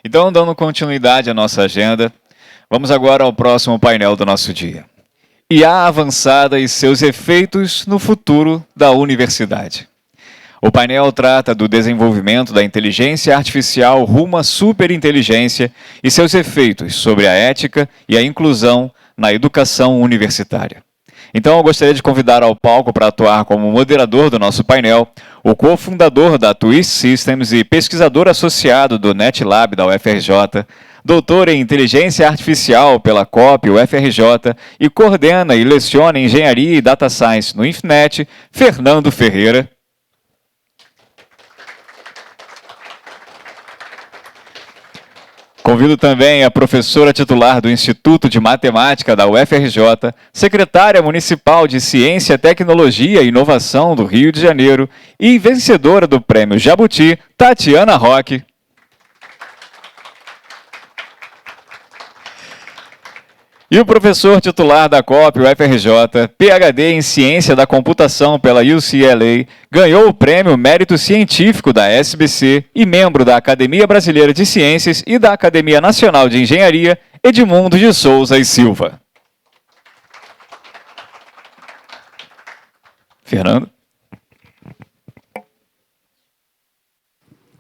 Então, dando continuidade à nossa agenda, vamos agora ao próximo painel do nosso dia. IA avançada e seus efeitos no futuro da universidade. O painel trata do desenvolvimento da inteligência artificial rumo à superinteligência e seus efeitos sobre a ética e a inclusão na educação universitária. Então, eu gostaria de convidar ao palco para atuar como moderador do nosso painel o cofundador da Twist Systems e pesquisador associado do NetLab da UFRJ, doutor em Inteligência Artificial pela COP UFRJ e coordena e leciona Engenharia e Data Science no INFNET, Fernando Ferreira. Convido também a professora titular do Instituto de Matemática da UFRJ, secretária municipal de Ciência, Tecnologia e Inovação do Rio de Janeiro e vencedora do Prêmio Jabuti, Tatiana Roque. E o professor titular da COP UFRJ, PhD em Ciência da Computação pela UCLA, ganhou o Prêmio Mérito Científico da SBC e membro da Academia Brasileira de Ciências e da Academia Nacional de Engenharia, Edmundo de Souza e Silva. Fernando.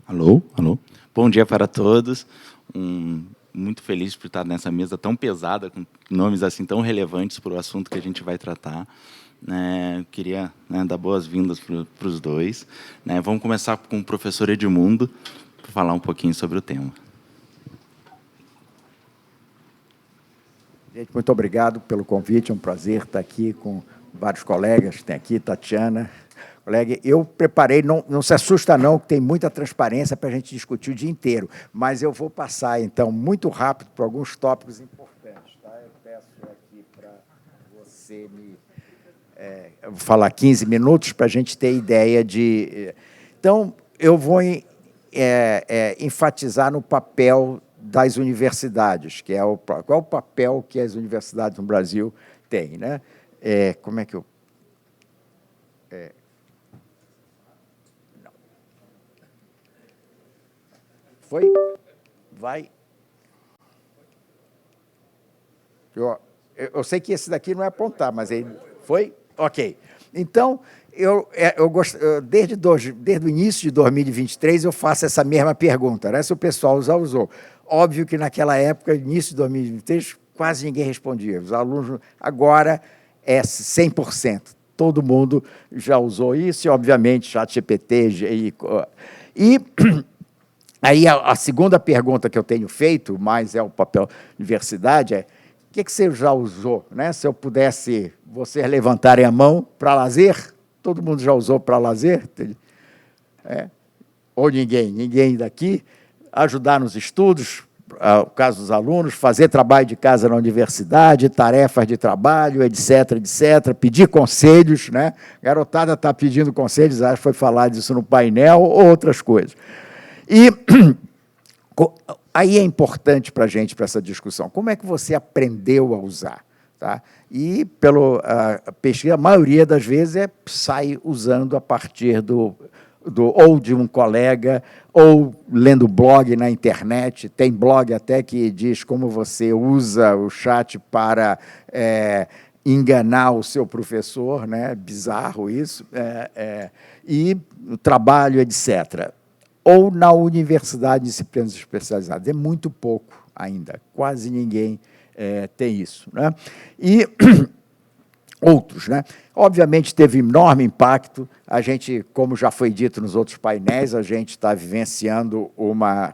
Alô, alô. Bom dia para todos. Muito feliz por estar nessa mesa tão pesada, com nomes assim tão relevantes para o assunto que a gente vai tratar. Queria dar boas-vindas para os dois. Vamos começar com o professor Edmundo, para falar um pouquinho sobre o tema. Gente, muito obrigado pelo convite, é um prazer estar aqui com vários colegas, tem aqui Tatiana. Colega, eu preparei, não se assusta não, que tem muita transparência para a gente discutir o dia inteiro, mas eu vou passar, então, muito rápido por alguns tópicos importantes. Tá? Eu peço aqui para você me... eu vou falar 15 minutos para a gente ter ideia de... Então, eu vou enfatizar no papel das universidades, que é qual é o papel que as universidades no Brasil têm, né? Como é que eu... Foi? Vai. Eu sei que esse daqui não é apontar, mas ele foi? Ok. Então, desde o início de 2023, eu faço essa mesma pergunta, né? Se o pessoal já usou. Óbvio que naquela época, início de 2023, quase ninguém respondia. Os alunos, agora, é 100%. Todo mundo já usou isso, e, obviamente, ChatGPT e aí, a segunda pergunta que eu tenho feito, mas é o papel da universidade, o que você já usou? Né? Se eu pudesse, vocês levantarem a mão para lazer, todo mundo já usou para lazer? Ou ninguém daqui? Ajudar nos estudos, no caso dos alunos, fazer trabalho de casa na universidade, tarefas de trabalho, etc., etc., pedir conselhos, né? A garotada está pedindo conselhos, acho que foi falar disso no painel, ou outras coisas. E aí é importante para a gente, para essa discussão, como é que você aprendeu a usar? Tá? E, pela pesquisa, a maioria das vezes sai usando a partir ou de um colega, ou lendo blog na internet. Tem blog até que diz como você usa o chat para enganar o seu professor, né? Bizarro isso, e o trabalho, etc., ou na universidade, disciplinas especializadas. É muito pouco ainda, quase ninguém tem isso. Né? E outros, né? Obviamente, teve enorme impacto. A gente, como já foi dito nos outros painéis, a gente está vivenciando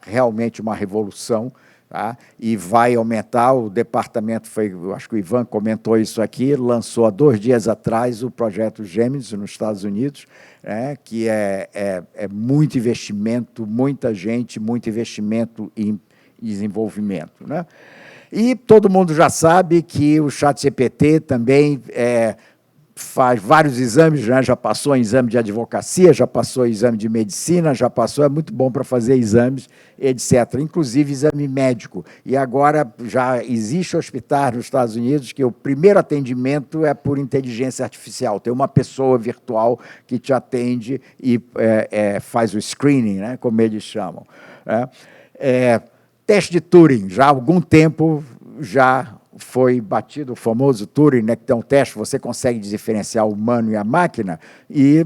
realmente uma revolução, tá? E vai aumentar. O departamento, eu acho que o Ivan comentou isso aqui, lançou há 2 dias atrás o projeto Gêmeos nos Estados Unidos, que é muito investimento, muita gente, muito investimento em desenvolvimento. Né? E todo mundo já sabe que o ChatGPT também faz vários exames, né? Já passou em exame de advocacia, já passou em exame de medicina, já passou, é muito bom para fazer exames, etc., inclusive exame médico. E agora já existe hospitais nos Estados Unidos que o primeiro atendimento é por inteligência artificial, tem uma pessoa virtual que te atende e faz o screening, né? Como eles chamam. teste de Turing, já há algum tempo já foi batido o famoso Turing, né, que é um teste, você consegue diferenciar o humano e a máquina, e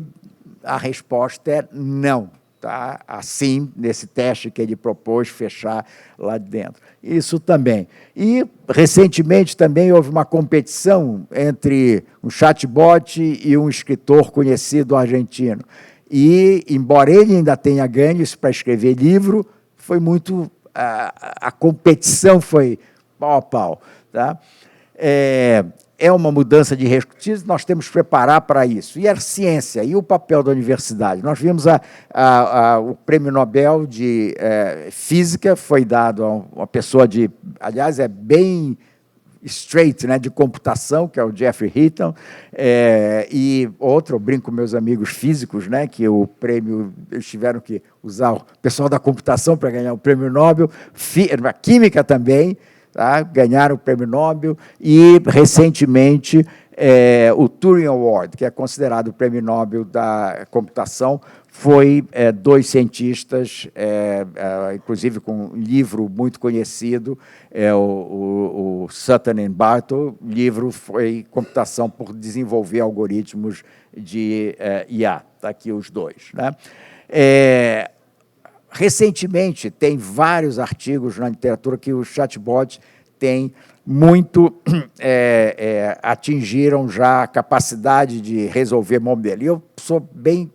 a resposta é não. Tá? Assim, nesse teste que ele propôs fechar lá dentro. Isso também. E, recentemente, também houve uma competição entre um chatbot e um escritor conhecido argentino. E, embora ele ainda tenha ganho isso para escrever livro, foi muito... A competição foi pau a pau. Tá? É uma mudança de recursos, nós temos que preparar para isso. E a ciência, e o papel da universidade? Nós vimos o Prêmio Nobel de Física, foi dado a uma pessoa de... Aliás, é bem straight, né, de computação, que é o Geoffrey Hinton, e outro, eu brinco com meus amigos físicos, né, que o prêmio, eles tiveram que usar o pessoal da computação para ganhar o Prêmio Nobel, a Química também, tá? Ganharam o Prêmio Nobel, e, recentemente, o Turing Award, que é considerado o Prêmio Nobel da computação, foi 2 cientistas, inclusive com um livro muito conhecido, o Sutton e Bartle. O livro foi Computação por Desenvolver Algoritmos de IA. Está aqui os dois. Né? Recentemente, tem vários artigos na literatura que os chatbots têm atingiram já a capacidade de resolver modelos. E eu sou bem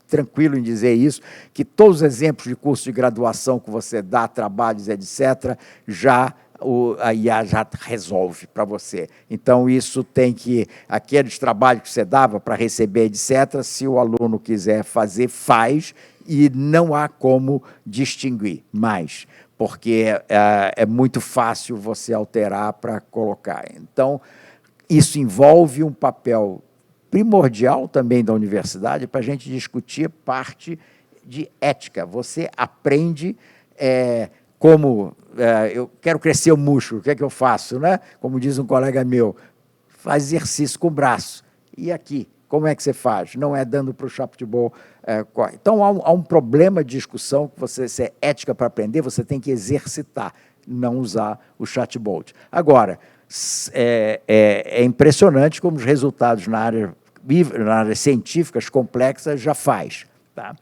tranquilo em dizer isso, que todos os exemplos de curso de graduação que você dá, trabalhos, etc., a IA já resolve para você. Então, isso tem que... Aqueles trabalhos que você dava para receber, etc., se o aluno quiser fazer, faz, e não há como distinguir mais, porque é muito fácil você alterar para colocar. Então, isso envolve um papel primordial também da universidade para a gente discutir parte de ética. Você aprende como... eu quero crescer o músculo, o que é que eu faço? Né? Como diz um colega meu, faz exercício com o braço. E aqui, como é que você faz? Não é dando para o chatbot. Então, há um problema de discussão que se é ética para aprender, você tem que exercitar, não usar o chatbot. Agora, é impressionante como os resultados na área científicas complexas já faz. Tá?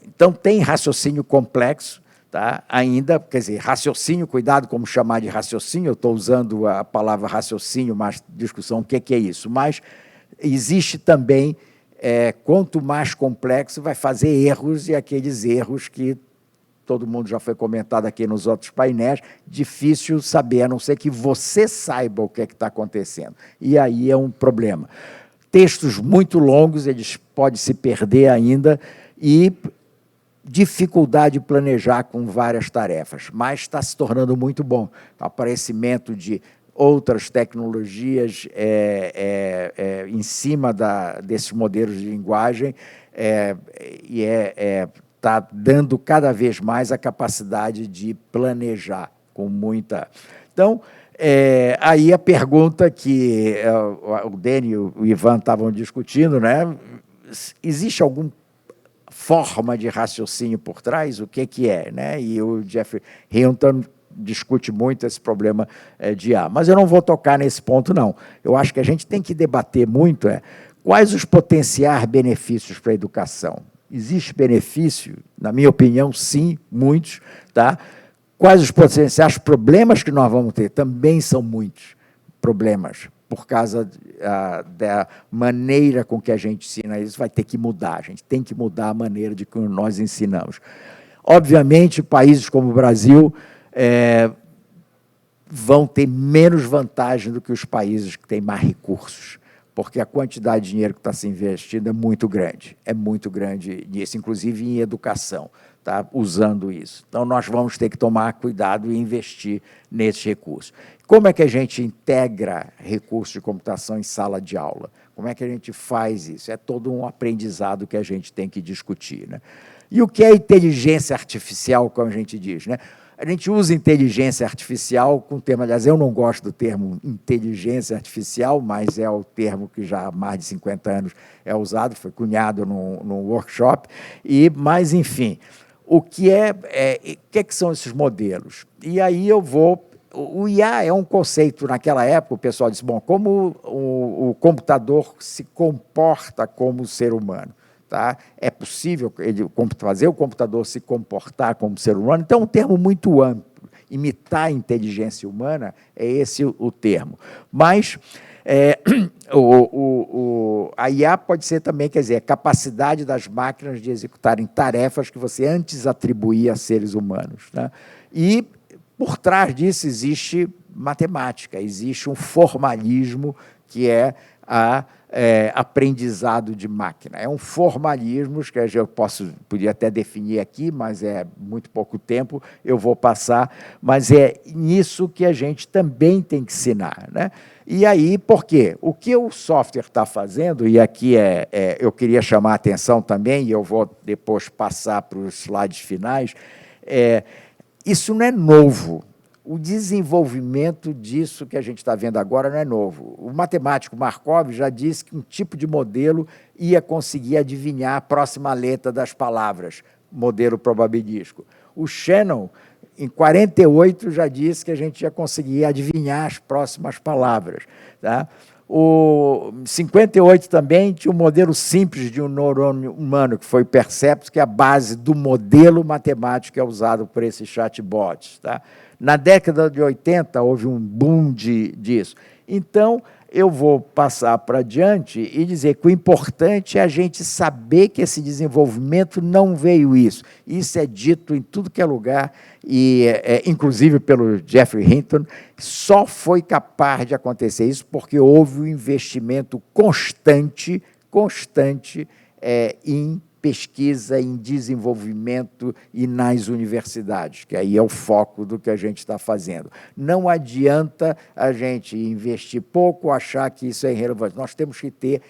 Então, tem raciocínio complexo, tá? Ainda, quer dizer, raciocínio, cuidado como chamar de raciocínio, eu estou usando a palavra raciocínio, mas discussão, o que é isso? Mas existe também, quanto mais complexo, vai fazer erros, e aqueles erros que todo mundo já foi comentado aqui nos outros painéis, difícil saber, a não ser que você saiba o que está acontecendo. E aí é um problema. Textos muito longos, eles podem se perder ainda, e dificuldade de planejar com várias tarefas, mas está se tornando muito bom. O aparecimento de outras tecnologias em cima desses modelos de linguagem está dando cada vez mais a capacidade de planejar com muita... Então, aí a pergunta que o Dani e o Ivan estavam discutindo, né? Existe alguma forma de raciocínio por trás? O que é? Né? E o Geoffrey Hinton discute muito esse problema de IA. Mas eu não vou tocar nesse ponto, não. Eu acho que a gente tem que debater muito quais os potenciais benefícios para a educação. Existe benefício? Na minha opinião, sim, muitos. Tá? Quais os potenciais problemas que nós vamos ter? Também são muitos problemas, por causa da maneira com que a gente ensina. Isso vai ter que mudar, a gente tem que mudar a maneira de que nós ensinamos. Obviamente, países como o Brasil vão ter menos vantagem do que os países que têm mais recursos, porque a quantidade de dinheiro que está se investindo é muito grande nisso, inclusive em educação, tá? Usando isso. Então, nós vamos ter que tomar cuidado e investir nesses recursos. Como é que a gente integra recursos de computação em sala de aula? Como é que a gente faz isso? É todo um aprendizado que a gente tem que discutir. Né? E o que é inteligência artificial, como a gente diz? Né? A gente usa inteligência artificial com o termo, aliás, eu não gosto do termo inteligência artificial, mas é o termo que já há mais de 50 anos é usado, foi cunhado num workshop, mas, enfim, o que são esses modelos? E aí eu vou... O IA é um conceito, naquela época, o pessoal disse, bom, como o computador se comporta como ser humano? Tá? É possível fazer o computador se comportar como ser humano? Então, é um termo muito amplo. Imitar a inteligência humana é esse o termo. Mas a IA pode ser também, quer dizer, a capacidade das máquinas de executarem tarefas que você antes atribuía a seres humanos. Né? E, por trás disso, existe matemática, existe um formalismo que é aprendizado de máquina. É um formalismo que eu podia até definir aqui, mas é muito pouco tempo, eu vou passar, mas é nisso que a gente também tem que ensinar. Né? E aí, por quê? O que o software está fazendo, e aqui eu queria chamar a atenção também, e eu vou depois passar para os slides finais, isso não é novo. O desenvolvimento disso que a gente está vendo agora não é novo. O matemático Markov já disse que um tipo de modelo ia conseguir adivinhar a próxima letra das palavras, modelo probabilístico. O Shannon, em 48, já disse que a gente ia conseguir adivinhar as próximas palavras. Tá? O 58 também tinha um modelo simples de um neurônio humano, que foi o Perceptus, que é a base do modelo matemático que é usado por esses chatbots. Tá? Na década de 80, houve um boom disso. Então, eu vou passar para diante e dizer que o importante é a gente saber que esse desenvolvimento não veio isso. Isso é dito em tudo que é lugar, e inclusive pelo Geoffrey Hinton, só foi capaz de acontecer isso porque houve um investimento constante em pesquisa, em desenvolvimento e nas universidades, que aí é o foco do que a gente está fazendo. Não adianta a gente investir pouco, achar que isso é irrelevante. Nós temos que ter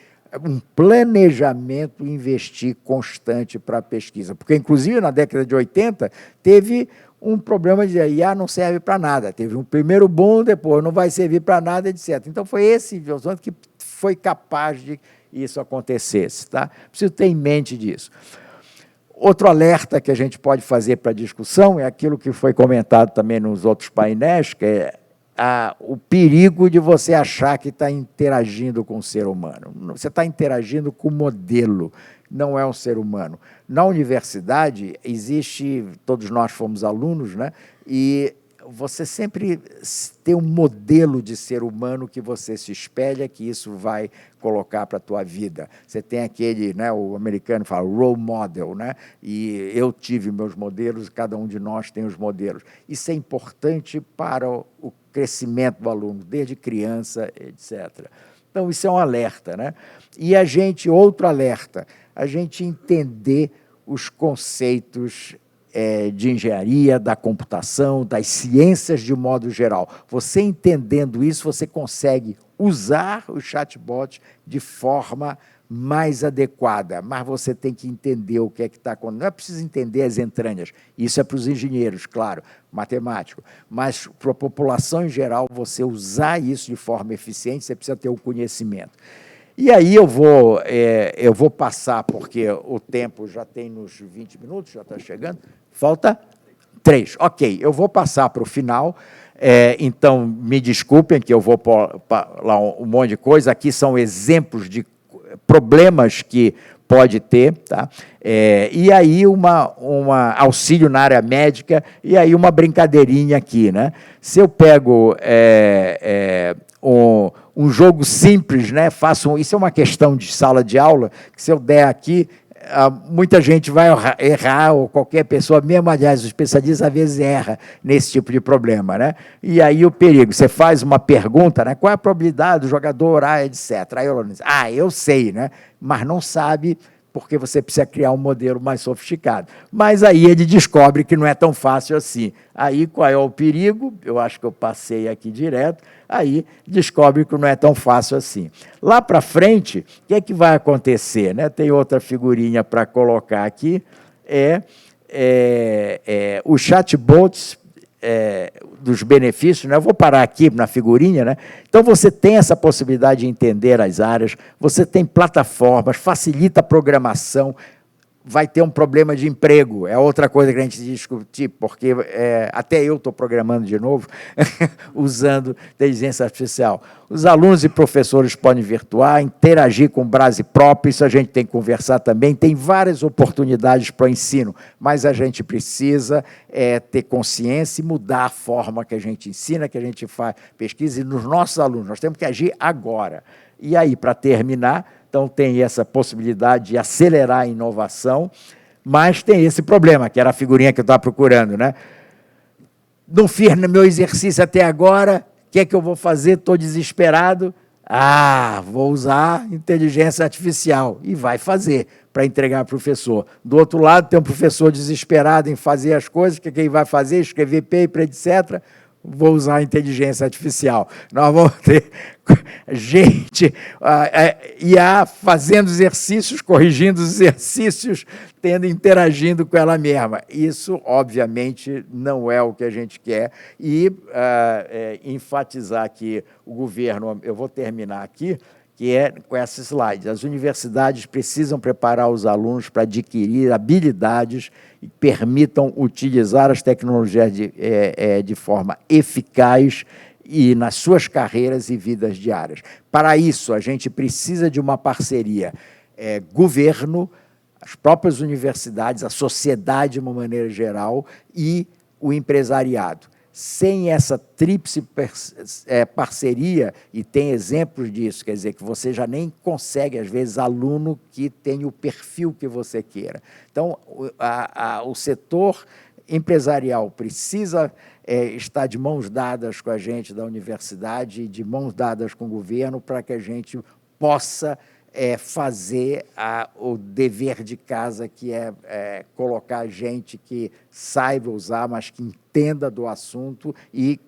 um planejamento e investir constante para a pesquisa, porque, inclusive, na década de 80, teve um problema de IA não serve para nada. Teve um primeiro boom, depois não vai servir para nada, etc. Então, foi esse que foi capaz de isso acontecesse. Tá? Preciso ter em mente disso. Outro alerta que a gente pode fazer para a discussão é aquilo que foi comentado também nos outros painéis, que é o perigo de você achar que está interagindo com o ser humano. Você está interagindo com o modelo, não é um ser humano. Na universidade, todos nós fomos alunos, né? E você sempre tem um modelo de ser humano que você se espelha, que isso vai colocar para a tua vida. Você tem aquele, né, o americano fala role model, né? E eu tive meus modelos, cada um de nós tem os modelos. Isso é importante para o crescimento do aluno, desde criança, etc. Então, isso é um alerta. Né? E outro alerta, a gente entender os conceitos de engenharia, da computação, das ciências de modo geral. Você entendendo isso, você consegue usar o chatbot de forma mais adequada, mas você tem que entender o que é que está acontecendo. Não é preciso entender as entranhas, isso é para os engenheiros, claro, matemático, mas para a população em geral, você usar isso de forma eficiente, você precisa ter o conhecimento. E aí eu vou passar, porque o tempo já tem nos 20 minutos, já está chegando, falta 3. Ok, eu vou passar para o final, então me desculpem que eu vou pôr lá um monte de coisa, aqui são exemplos de problemas que pode ter, tá? E aí auxílio na área médica, e aí uma brincadeirinha aqui, né? Se eu pego um jogo simples, né? Isso é uma questão de sala de aula, que se eu der aqui, muita gente vai errar, ou qualquer pessoa, mesmo, aliás, os especialistas às vezes erram nesse tipo de problema. Né? E aí o perigo, você faz uma pergunta, né? Qual é a probabilidade do jogador A, etc. Aí o aluno diz, eu sei, né? Mas não sabe, porque você precisa criar um modelo mais sofisticado. Mas aí ele descobre que não é tão fácil assim. Aí qual é o perigo? Eu acho que eu passei aqui direto. Aí descobre que não é tão fácil assim. Lá para frente, o que é que vai acontecer? Né? Tem outra figurinha para colocar aqui, os chatbots dos benefícios, né? Eu vou parar aqui na figurinha, né? Então, você tem essa possibilidade de entender as áreas, você tem plataformas, facilita a programação, vai ter um problema de emprego. É outra coisa que a gente discutir, porque até eu estou programando de novo, usando inteligência artificial. Os alunos e professores podem virtuar, interagir com o Brase próprio, isso a gente tem que conversar também. Tem várias oportunidades para o ensino, mas a gente precisa ter consciência e mudar a forma que a gente ensina, que a gente faz pesquisa, e nos nossos alunos. Nós temos que agir agora. E aí, para terminar, então tem essa possibilidade de acelerar a inovação, mas tem esse problema, que era a figurinha que eu estava procurando, né? Não fiz no meu exercício até agora, o que é que eu vou fazer? Estou desesperado. Vou usar inteligência artificial. E vai fazer para entregar para o professor. Do outro lado, tem um professor desesperado em fazer as coisas, que quem vai fazer? Escrever paper, etc., vou usar a inteligência artificial. Nós vamos ter gente IA fazendo exercícios, corrigindo os exercícios, interagindo com ela mesma. Isso, obviamente, não é o que a gente quer. E enfatizar que o governo, eu vou terminar aqui, que é com essa slide. As universidades precisam preparar os alunos para adquirir habilidades que permitam utilizar as tecnologias de forma eficaz e nas suas carreiras e vidas diárias. Para isso, a gente precisa de uma parceria governo, as próprias universidades, a sociedade de uma maneira geral e o empresariado. Sem essa tríplice parceria, e tem exemplos disso, quer dizer, que você já nem consegue, às vezes, aluno que tem o perfil que você queira. Então, o setor empresarial precisa estar de mãos dadas com a gente da universidade e de mãos dadas com o governo para que a gente possa fazer o dever de casa, que é colocar gente que saiba usar, mas que entenda do assunto e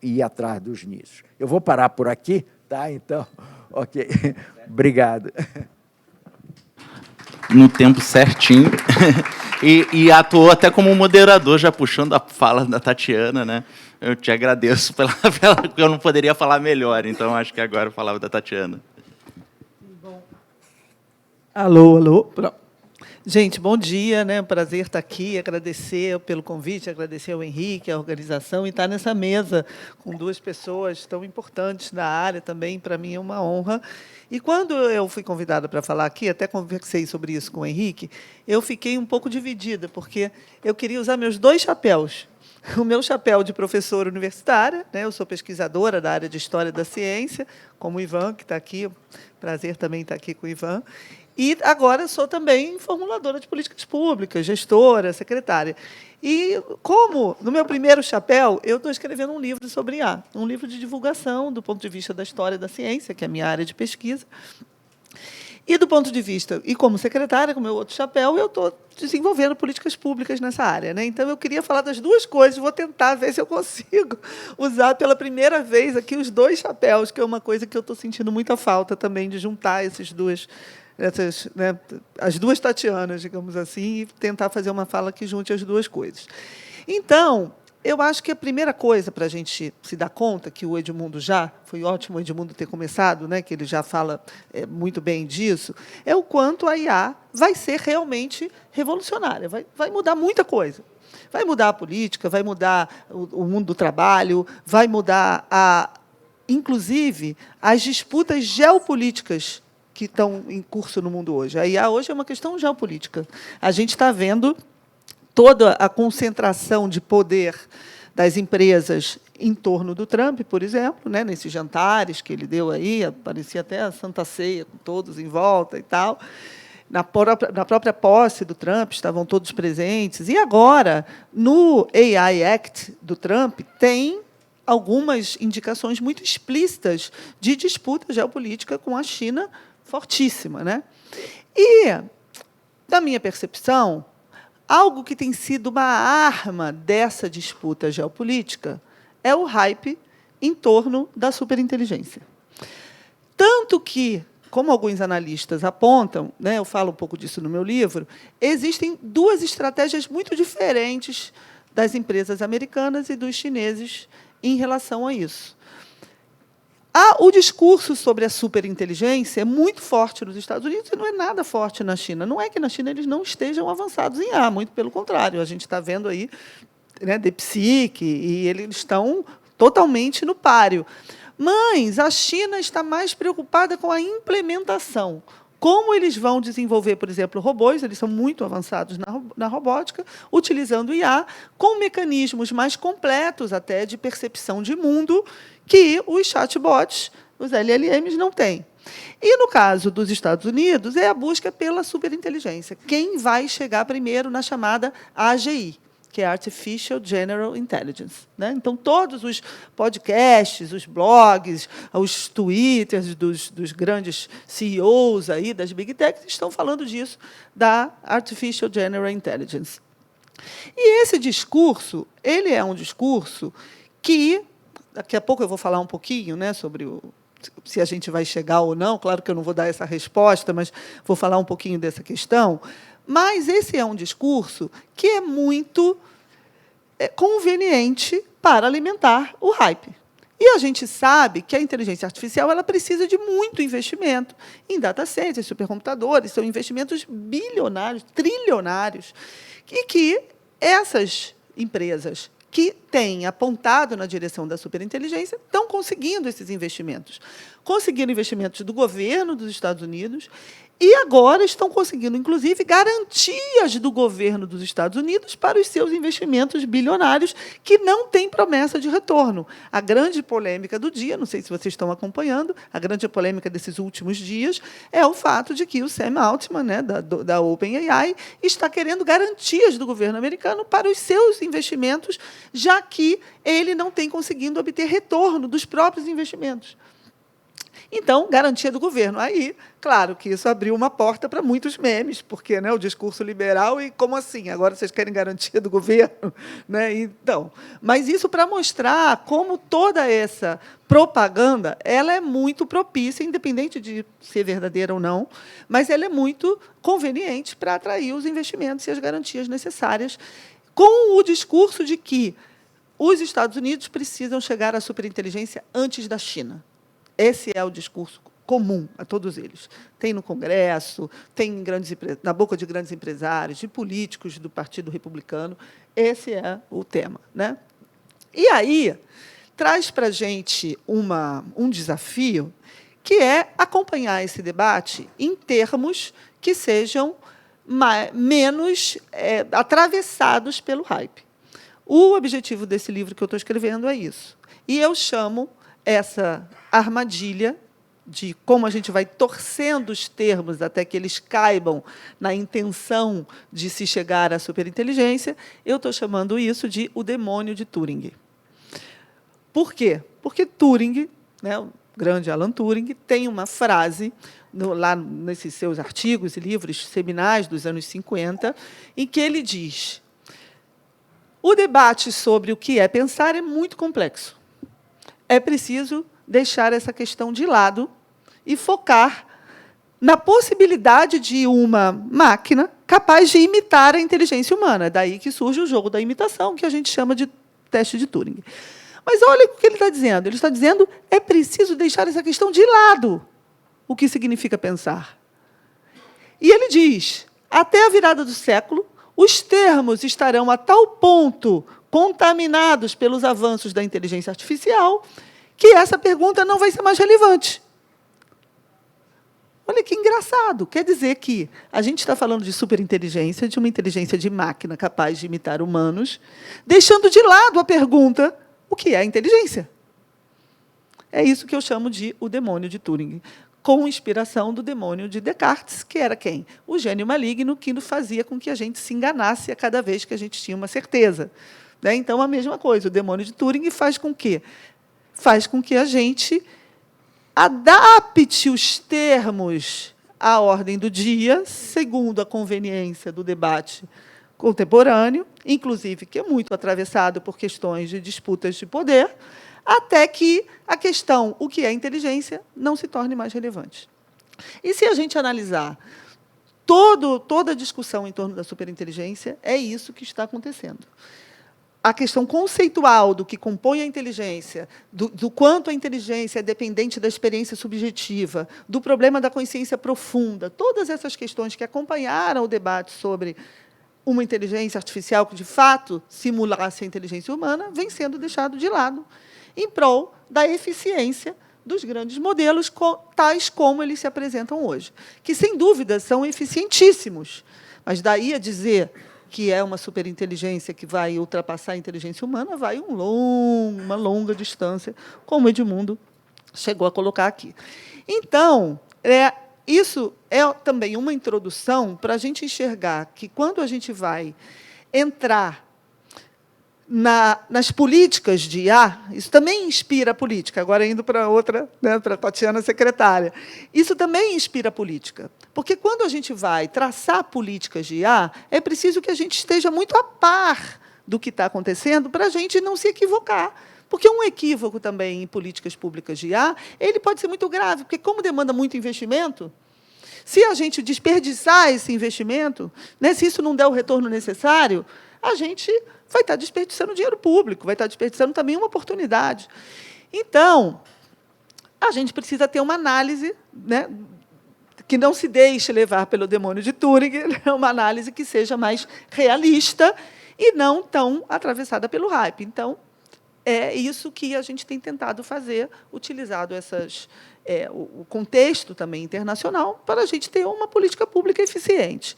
ir atrás dos nichos. Eu vou parar por aqui, tá? Então, ok. Obrigado. No tempo certinho. E atuou até como moderador, já puxando a fala da Tatiana, né? Eu te agradeço porque eu não poderia falar melhor, então acho que agora eu falava da Tatiana. Alô, alô. Pronto. Gente, bom dia, né? Prazer estar aqui, agradecer pelo convite, agradecer ao Henrique, a organização, e estar nessa mesa com duas pessoas tão importantes da área também, para mim é uma honra. E quando eu fui convidada para falar aqui, até conversei sobre isso com o Henrique, eu fiquei um pouco dividida, porque eu queria usar meus dois chapéus. O meu chapéu de professora universitária, né? Eu sou pesquisadora da área de História da Ciência, como o Ivan, que está aqui, prazer também estar aqui com o Ivan. E agora sou também formuladora de políticas públicas, gestora, secretária. E como, no meu primeiro chapéu, eu estou escrevendo um livro sobre IA, um livro de divulgação do ponto de vista da história da ciência, que é a minha área de pesquisa. E do ponto de vista, e como secretária, com o meu outro chapéu, eu estou desenvolvendo políticas públicas nessa área, né? Então, eu queria falar das duas coisas, vou tentar ver se eu consigo usar pela primeira vez aqui os dois chapéus, que é uma coisa que eu estou sentindo muita falta também, de juntar esses duas, né, as duas Tatianas, digamos assim, e tentar fazer uma fala que junte as duas coisas. Então, eu acho que a primeira coisa para a gente se dar conta, que o Edmundo foi ótimo o Edmundo ter começado, né, que ele já fala muito bem disso, é o quanto a IA vai ser realmente revolucionária, vai mudar muita coisa. Vai mudar a política, vai mudar o mundo do trabalho, vai mudar, inclusive, as disputas geopolíticas que estão em curso no mundo hoje. A IA hoje é uma questão geopolítica. A gente está vendo toda a concentração de poder das empresas em torno do Trump, por exemplo, né, nesses jantares que ele deu aí, aparecia até a Santa Ceia, com todos em volta e tal. Na própria posse do Trump, estavam todos presentes. E agora, no AI Act do Trump, tem algumas indicações muito explícitas de disputa geopolítica com a China fortíssima, né? E, da minha percepção, algo que tem sido uma arma dessa disputa geopolítica é o hype em torno da superinteligência. Tanto que, como alguns analistas apontam, né, eu falo um pouco disso no meu livro, existem duas estratégias muito diferentes das empresas americanas e dos chineses em relação a isso. O discurso sobre a superinteligência é muito forte nos Estados Unidos e não é nada forte na China. Não é que na China eles não estejam avançados em IA, muito pelo contrário. A gente está vendo aí, né, DeepSeek, e eles estão totalmente no páreo. Mas a China está mais preocupada com a implementação. Como eles vão desenvolver, por exemplo, robôs, eles são muito avançados na robótica, utilizando IA, com mecanismos mais completos até de percepção de mundo, que os chatbots, os LLMs, não têm. E, no caso dos Estados Unidos, é a busca pela superinteligência. Quem vai chegar primeiro na chamada AGI, que é Artificial General Intelligence, né? Então, todos os podcasts, os blogs, os twitters dos grandes CEOs aí, das Big Techs, estão falando disso, da Artificial General Intelligence. E esse discurso, ele é um discurso que, daqui a pouco eu vou falar um pouquinho, né, sobre se a gente vai chegar ou não, claro que eu não vou dar essa resposta, mas vou falar um pouquinho dessa questão. Mas esse é um discurso que é muito conveniente para alimentar o hype. E a gente sabe que a inteligência artificial ela precisa de muito investimento em data centers, supercomputadores, são investimentos bilionários, trilionários, e que essas empresas que têm apontado na direção da superinteligência estão conseguindo esses investimentos. Conseguiram investimentos do governo dos Estados Unidos e agora estão conseguindo, inclusive, garantias do governo dos Estados Unidos para os seus investimentos bilionários, que não têm promessa de retorno. A grande polêmica do dia, não sei se vocês estão acompanhando, a grande polêmica desses últimos dias é o fato de que o Sam Altman, né, da OpenAI, está querendo garantias do governo americano para os seus investimentos, já que ele não tem conseguido obter retorno dos próprios investimentos. Então, garantia do governo. Aí, claro que isso abriu uma porta para muitos memes, porque, né, o discurso liberal, e como assim? Agora vocês querem garantia do governo? Né? Então, mas isso para mostrar como toda essa propaganda ela é muito propícia, independente de ser verdadeira ou não, mas ela é muito conveniente para atrair os investimentos e as garantias necessárias, com o discurso de que os Estados Unidos precisam chegar à superinteligência antes da China. Esse é o discurso comum a todos eles. Tem no Congresso, tem na boca de grandes empresários, de políticos do Partido Republicano. Esse é o tema, né? E aí traz para a gente um desafio, que é acompanhar esse debate em termos que sejam menos atravessados pelo hype. O objetivo desse livro que eu estou escrevendo é isso. E eu chamo essa armadilha de como a gente vai torcendo os termos até que eles caibam na intenção de se chegar à superinteligência, eu estou chamando isso de o demônio de Turing. Por quê? Porque Turing, né, o grande Alan Turing, tem uma frase lá nesses seus artigos e livros seminais dos anos 50, em que ele diz: o debate sobre o que é pensar é muito complexo. É preciso deixar essa questão de lado e focar na possibilidade de uma máquina capaz de imitar a inteligência humana. É daí que surge o jogo da imitação, que a gente chama de teste de Turing. Mas olha o que ele está dizendo. Ele está dizendo que é preciso deixar essa questão de lado, o que significa pensar. E ele diz, até a virada do século, os termos estarão a tal ponto contaminados pelos avanços da inteligência artificial, que essa pergunta não vai ser mais relevante. Olha que engraçado. Quer dizer que a gente está falando de superinteligência, de uma inteligência de máquina capaz de imitar humanos, deixando de lado a pergunta, o que é a inteligência? É isso que eu chamo de o demônio de Turing, com inspiração do demônio de Descartes, que era quem? O gênio maligno, que fazia com que a gente se enganasse a cada vez que a gente tinha uma certeza. Né? Então, a mesma coisa, o demônio de Turing faz com que a gente adapte os termos à ordem do dia, segundo a conveniência do debate contemporâneo, inclusive que é muito atravessado por questões de disputas de poder, até que a questão, o que é inteligência, não se torne mais relevante. E se a gente analisar toda a discussão em torno da superinteligência, é isso que está acontecendo. a questão conceitual do que compõe a inteligência, do quanto a inteligência é dependente da experiência subjetiva, do problema da consciência profunda, todas essas questões que acompanharam o debate sobre uma inteligência artificial que, de fato, simulasse a inteligência humana, vem sendo deixado de lado, em prol da eficiência dos grandes modelos, tais como eles se apresentam hoje, que, sem dúvida, são eficientíssimos, mas daí a dizer que é uma superinteligência que vai ultrapassar a inteligência humana, vai uma longa distância, como Edmundo chegou a colocar aqui. Então, isso é também uma introdução para a gente enxergar que, quando a gente vai entrar nas políticas de IA, isso também inspira a política, agora indo para outra, né, para a Tatiana, secretária, isso também inspira a política, porque, quando a gente vai traçar políticas de IA, é preciso que a gente esteja muito a par do que está acontecendo para a gente não se equivocar. Porque um equívoco também em políticas públicas de IA, ele pode ser muito grave, porque, como demanda muito investimento, se a gente desperdiçar esse investimento, né, se isso não der o retorno necessário, a gente vai estar desperdiçando dinheiro público, vai estar desperdiçando também uma oportunidade. Então, a gente precisa ter uma análise, né, que não se deixe levar pelo demônio de Turing, uma análise que seja mais realista e não tão atravessada pelo hype. Então, é isso que a gente tem tentado fazer, utilizado o contexto também internacional, para a gente ter uma política pública eficiente.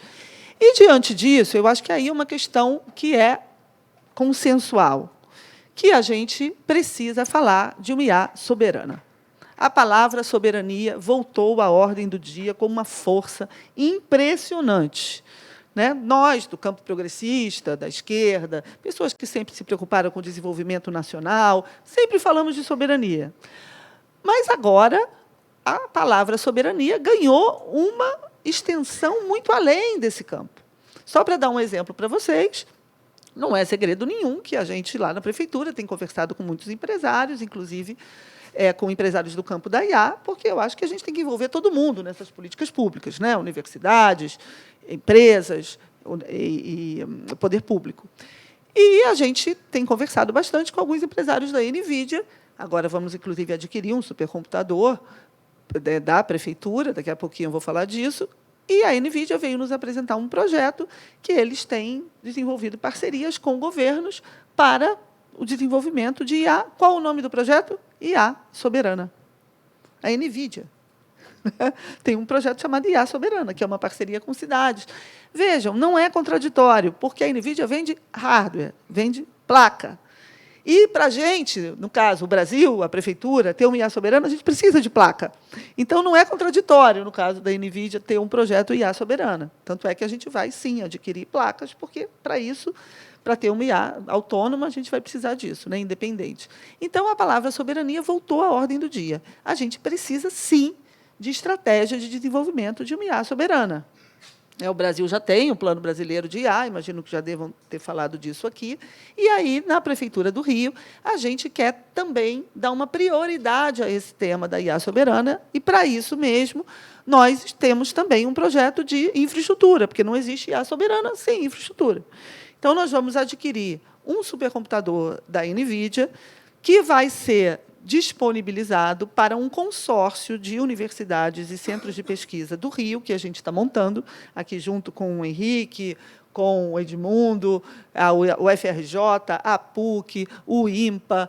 E, diante disso, eu acho que aí é uma questão que é consensual, que a gente precisa falar de uma IA soberana. A palavra soberania voltou à ordem do dia como uma força impressionante. Né? Nós, do campo progressista, da esquerda, pessoas que sempre se preocuparam com o desenvolvimento nacional, sempre falamos de soberania. Mas, agora, a palavra soberania ganhou uma extensão muito além desse campo. Só para dar um exemplo para vocês, não é segredo nenhum que a gente, lá na prefeitura, tem conversado com muitos empresários, inclusive com empresários do campo da IA, porque eu acho que a gente tem que envolver todo mundo nessas políticas públicas, né? Universidades, empresas e poder público. E a gente tem conversado bastante com alguns empresários da NVIDIA. Agora vamos, inclusive, adquirir um supercomputador da prefeitura, daqui a pouquinho eu vou falar disso, e a NVIDIA veio nos apresentar um projeto que eles têm desenvolvido parcerias com governos para o desenvolvimento de IA. Qual o nome do projeto? IA Soberana. A NVIDIA tem um projeto chamado IA Soberana, que é uma parceria com cidades. Vejam, não é contraditório, porque a NVIDIA vende hardware, vende placa. E, para a gente, no caso, o Brasil, a prefeitura, ter uma IA soberana, a gente precisa de placa. Então, não é contraditório, no caso da NVIDIA, ter um projeto IA soberana. Tanto é que a gente vai, sim, adquirir placas, porque, para isso, para ter uma IA autônoma, a gente vai precisar disso, né, independente. Então, a palavra soberania voltou à ordem do dia. A gente precisa, sim, de estratégia de desenvolvimento de uma IA soberana. O Brasil já tem o Plano Brasileiro de IA, imagino que já devam ter falado disso aqui. E aí, na Prefeitura do Rio, a gente quer também dar uma prioridade a esse tema da IA soberana, e, para isso mesmo, nós temos também um projeto de infraestrutura, porque não existe IA soberana sem infraestrutura. Então, nós vamos adquirir um supercomputador da NVIDIA, que vai ser disponibilizado para um consórcio de universidades e centros de pesquisa do Rio, que a gente está montando, aqui junto com o Henrique, com o Edmundo, o FRJ, a PUC, o IMPA,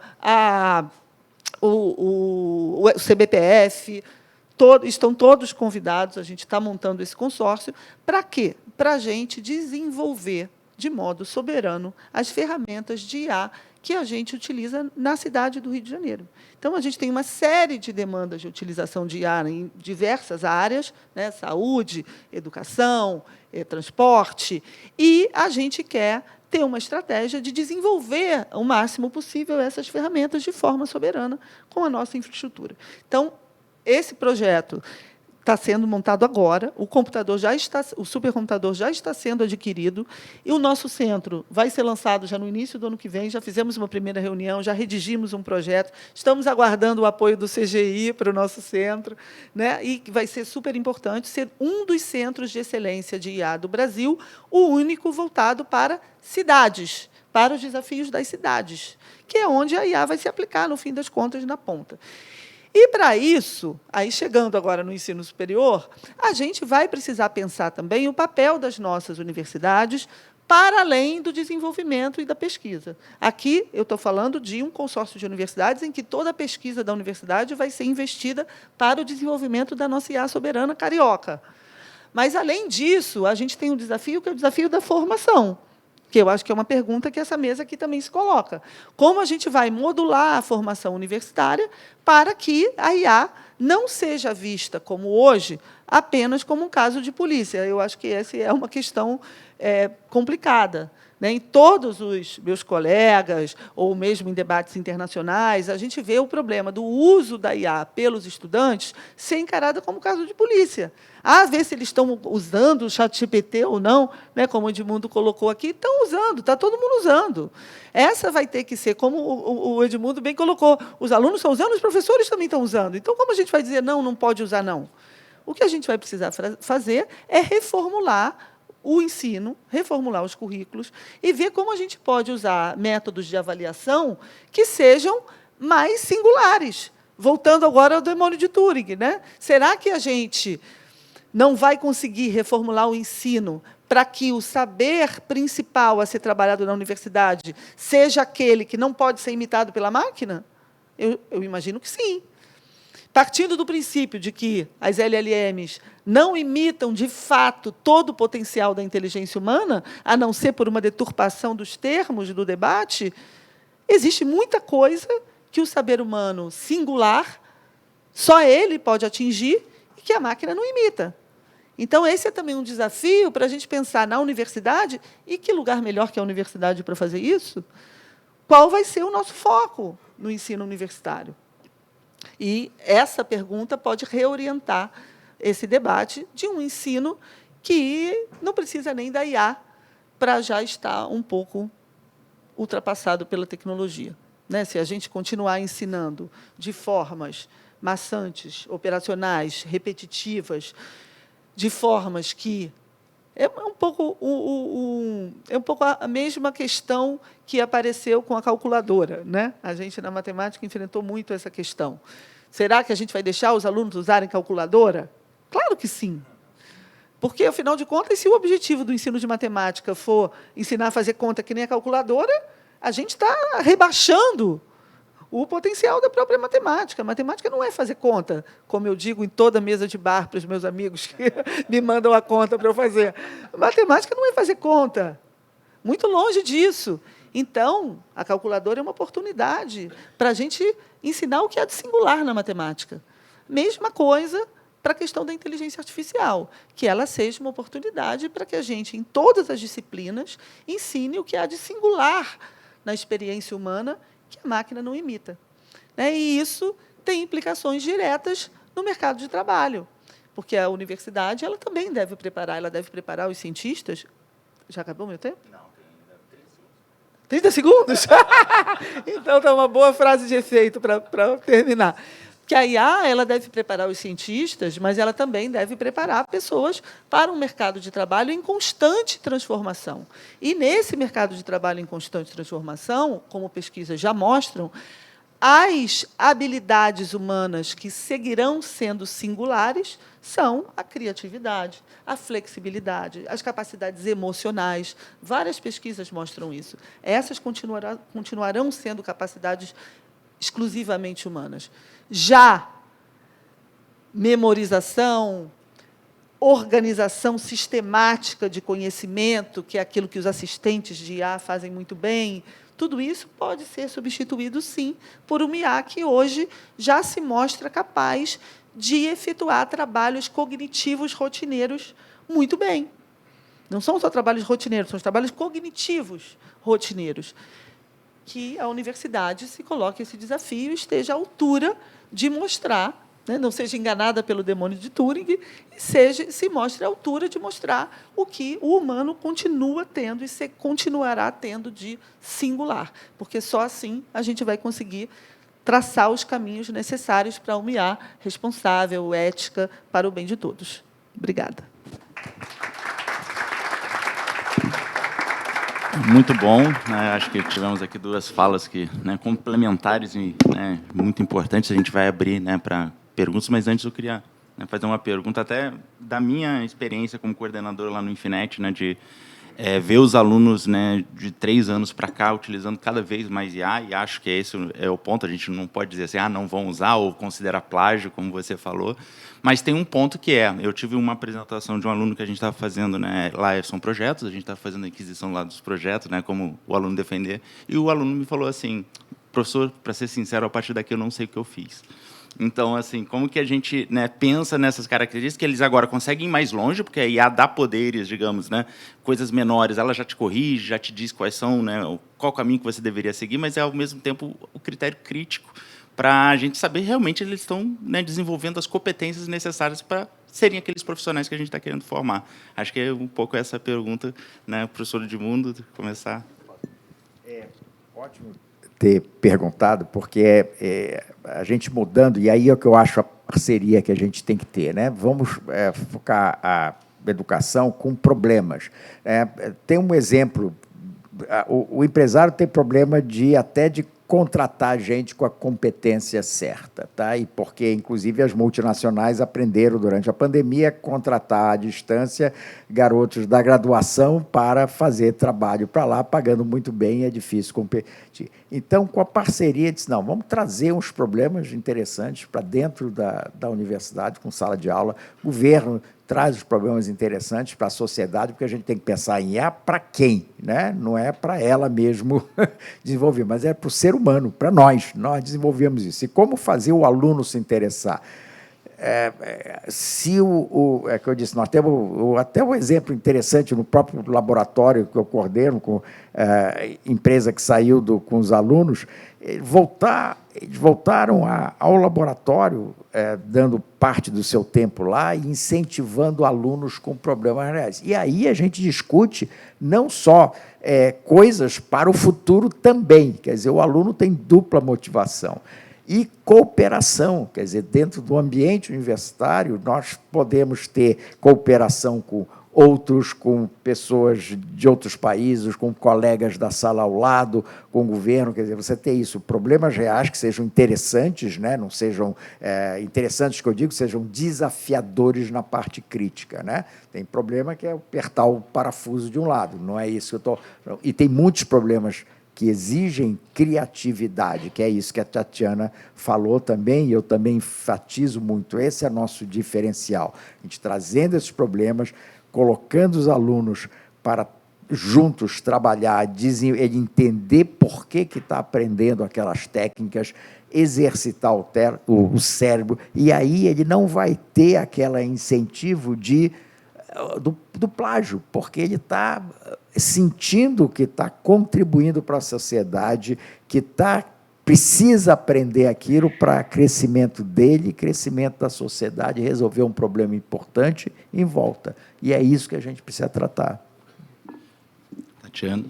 o CBPF, estão todos convidados, a gente está montando esse consórcio. Para quê? Para a gente desenvolver, de modo soberano, as ferramentas de IA que a gente utiliza na cidade do Rio de Janeiro. Então, a gente tem uma série de demandas de utilização de IA em diversas áreas, né, saúde, educação, transporte, e a gente quer ter uma estratégia de desenvolver o máximo possível essas ferramentas de forma soberana com a nossa infraestrutura. Então, esse projeto está sendo montado agora, o supercomputador já está sendo adquirido, e o nosso centro vai ser lançado já no início do ano que vem. Já fizemos uma primeira reunião, já redigimos um projeto, estamos aguardando o apoio do CGI para o nosso centro, né? E vai ser super importante ser um dos centros de excelência de IA do Brasil, o único voltado para cidades, para os desafios das cidades, que é onde a IA vai se aplicar, no fim das contas, na ponta. E, para isso, aí chegando agora no ensino superior, a gente vai precisar pensar também o papel das nossas universidades para além do desenvolvimento e da pesquisa. Aqui, eu estou falando de um consórcio de universidades em que toda a pesquisa da universidade vai ser investida para o desenvolvimento da nossa IA soberana carioca. Mas, além disso, a gente tem um desafio, que é o desafio da formação, que eu acho que é uma pergunta que essa mesa aqui também se coloca. Como a gente vai modular a formação universitária para que a IA não seja vista, como hoje, apenas como um caso de polícia? Eu acho que essa é uma questão complicada. Em todos os meus colegas, ou mesmo em debates internacionais, a gente vê o problema do uso da IA pelos estudantes ser encarada como caso de polícia. A ver se eles estão usando o ChatGPT ou não, como o Edmundo colocou aqui, estão usando, está todo mundo usando. Essa vai ter que ser, como o Edmundo bem colocou, os alunos estão usando, os professores também estão usando. Então, como a gente vai dizer, não pode usar, não? O que a gente vai precisar fazer é reformular o ensino, reformular os currículos e ver como a gente pode usar métodos de avaliação que sejam mais singulares. Voltando agora ao demônio de Turing, Será que a gente não vai conseguir reformular o ensino para que o saber principal a ser trabalhado na universidade seja aquele que não pode ser imitado pela máquina? Eu imagino que sim. Partindo do princípio de que as LLMs não imitam, de fato, todo o potencial da inteligência humana, a não ser por uma deturpação dos termos do debate, existe muita coisa que o saber humano singular, só ele pode atingir e que a máquina não imita. Então, esse é também um desafio para a gente pensar na universidade, e que lugar melhor que a universidade para fazer isso? Qual vai ser o nosso foco no ensino universitário? E essa pergunta pode reorientar esse debate de um ensino que não precisa nem da IA para já estar um pouco ultrapassado pela tecnologia. Se a gente continuar ensinando de formas maçantes, operacionais, repetitivas, de formas que é um pouco a mesma questão que apareceu com a calculadora. A gente, na matemática, enfrentou muito essa questão. Será que a gente vai deixar os alunos usarem calculadora? Claro que sim. Porque, afinal de contas, se o objetivo do ensino de matemática for ensinar a fazer conta que nem a calculadora, a gente está rebaixando o potencial da própria matemática. A matemática não é fazer conta, como eu digo em toda mesa de bar para os meus amigos que me mandam a conta para eu fazer. A matemática não é fazer conta. Muito longe disso. Então, a calculadora é uma oportunidade para a gente ensinar o que há de singular na matemática. Mesma coisa para a questão da inteligência artificial, que ela seja uma oportunidade para que a gente, em todas as disciplinas, ensine o que há de singular na experiência humana que a máquina não imita. E isso tem implicações diretas no mercado de trabalho, porque a universidade ela também deve preparar os cientistas. Já acabou o meu tempo? Não, tem ainda 30 segundos. 30 segundos? Então, está uma boa frase de efeito para terminar. Que a IA ela deve preparar os cientistas, mas ela também deve preparar pessoas para um mercado de trabalho em constante transformação. E, nesse mercado de trabalho em constante transformação, como pesquisas já mostram, as habilidades humanas que seguirão sendo singulares são a criatividade, a flexibilidade, as capacidades emocionais. Várias pesquisas mostram isso. Essas continuarão sendo capacidades exclusivamente humanas. Já memorização, organização sistemática de conhecimento, que é aquilo que os assistentes de IA fazem muito bem, tudo isso pode ser substituído, sim, por uma IA que hoje já se mostra capaz de efetuar trabalhos cognitivos rotineiros muito bem. Não são só trabalhos rotineiros, são os trabalhos cognitivos rotineiros. Que a universidade se coloque esse desafio e esteja à altura de mostrar, não seja enganada pelo demônio de Turing, e se mostre à altura de mostrar o que o humano continua tendo e continuará tendo de singular, porque só assim a gente vai conseguir traçar os caminhos necessários para uma IA responsável, ética, para o bem de todos. Obrigada. Muito bom, né? Acho que tivemos aqui duas falas que, né, complementares e, né, muito importantes. A gente vai abrir, né, para perguntas, mas antes eu queria, né, fazer uma pergunta até da minha experiência como coordenador lá no Infinet, né, de ver os alunos, né, de 3 anos para cá utilizando cada vez mais IA, e acho que esse é o ponto. A gente não pode dizer assim, não vão usar ou considerar plágio, como você falou, mas tem um ponto que eu tive uma apresentação de um aluno que a gente estava fazendo, né, lá são projetos, a gente estava fazendo a aquisição lá dos projetos, né, como o aluno defender, e o aluno me falou assim, professor, para ser sincero, a partir daqui eu não sei o que eu fiz. Então, assim, como que a gente, né, pensa nessas características que eles agora conseguem ir mais longe, porque a IA dá poderes, digamos, né, coisas menores, ela já te corrige, já te diz quais são, né, qual caminho que você deveria seguir, mas é, ao mesmo tempo, o critério crítico para a gente saber realmente eles estão, né, desenvolvendo as competências necessárias para serem aqueles profissionais que a gente está querendo formar. Acho que é um pouco essa pergunta, né, professor Edmundo, começar. É ótimo ter perguntado, porque a gente mudando, e aí é o que eu acho a parceria que a gente tem que ter, né? Vamos focar a educação com problemas. Tem um exemplo, o empresário tem problema até de contratar gente com a competência certa, tá? E porque, inclusive, as multinacionais aprenderam, durante a pandemia, a contratar à distância garotos da graduação para fazer trabalho para lá, pagando muito bem, é difícil competir. Então, com a parceria, disse, não, vamos trazer uns problemas interessantes para dentro da universidade, com sala de aula, o governo traz os problemas interessantes para a sociedade, porque a gente tem que pensar em IA para quem, né? Não é para ela mesmo desenvolver, mas é para o ser humano, para nós desenvolvemos isso. E como fazer o aluno se interessar? Se é que eu disse, nós temos até um exemplo interessante no próprio laboratório que eu coordeno com a empresa que saiu com os alunos, eles voltaram ao laboratório, dando parte do seu tempo lá e incentivando alunos com problemas reais. E aí a gente discute não só coisas para o futuro também, quer dizer, o aluno tem dupla motivação. E cooperação, quer dizer, dentro do ambiente universitário, nós podemos ter cooperação com pessoas de outros países, com colegas da sala ao lado, com o governo, quer dizer, você ter isso, problemas reais que sejam interessantes, né? Não sejam interessantes, que eu digo, sejam desafiadores na parte crítica, né? Tem problema que é apertar o parafuso de um lado, não é isso que eu estou... E tem muitos problemas que exigem criatividade, que é isso que a Tatiana falou também, e eu também enfatizo muito, esse é nosso diferencial, a gente trazendo esses problemas, colocando os alunos para juntos trabalhar, ele entender por que está aprendendo aquelas técnicas, exercitar o cérebro, e aí ele não vai ter aquele incentivo do plágio, porque ele está sentindo que está contribuindo para a sociedade, que precisa aprender aquilo para crescimento dele, crescimento da sociedade, resolver um problema importante em volta. E é isso que a gente precisa tratar. Tatiana.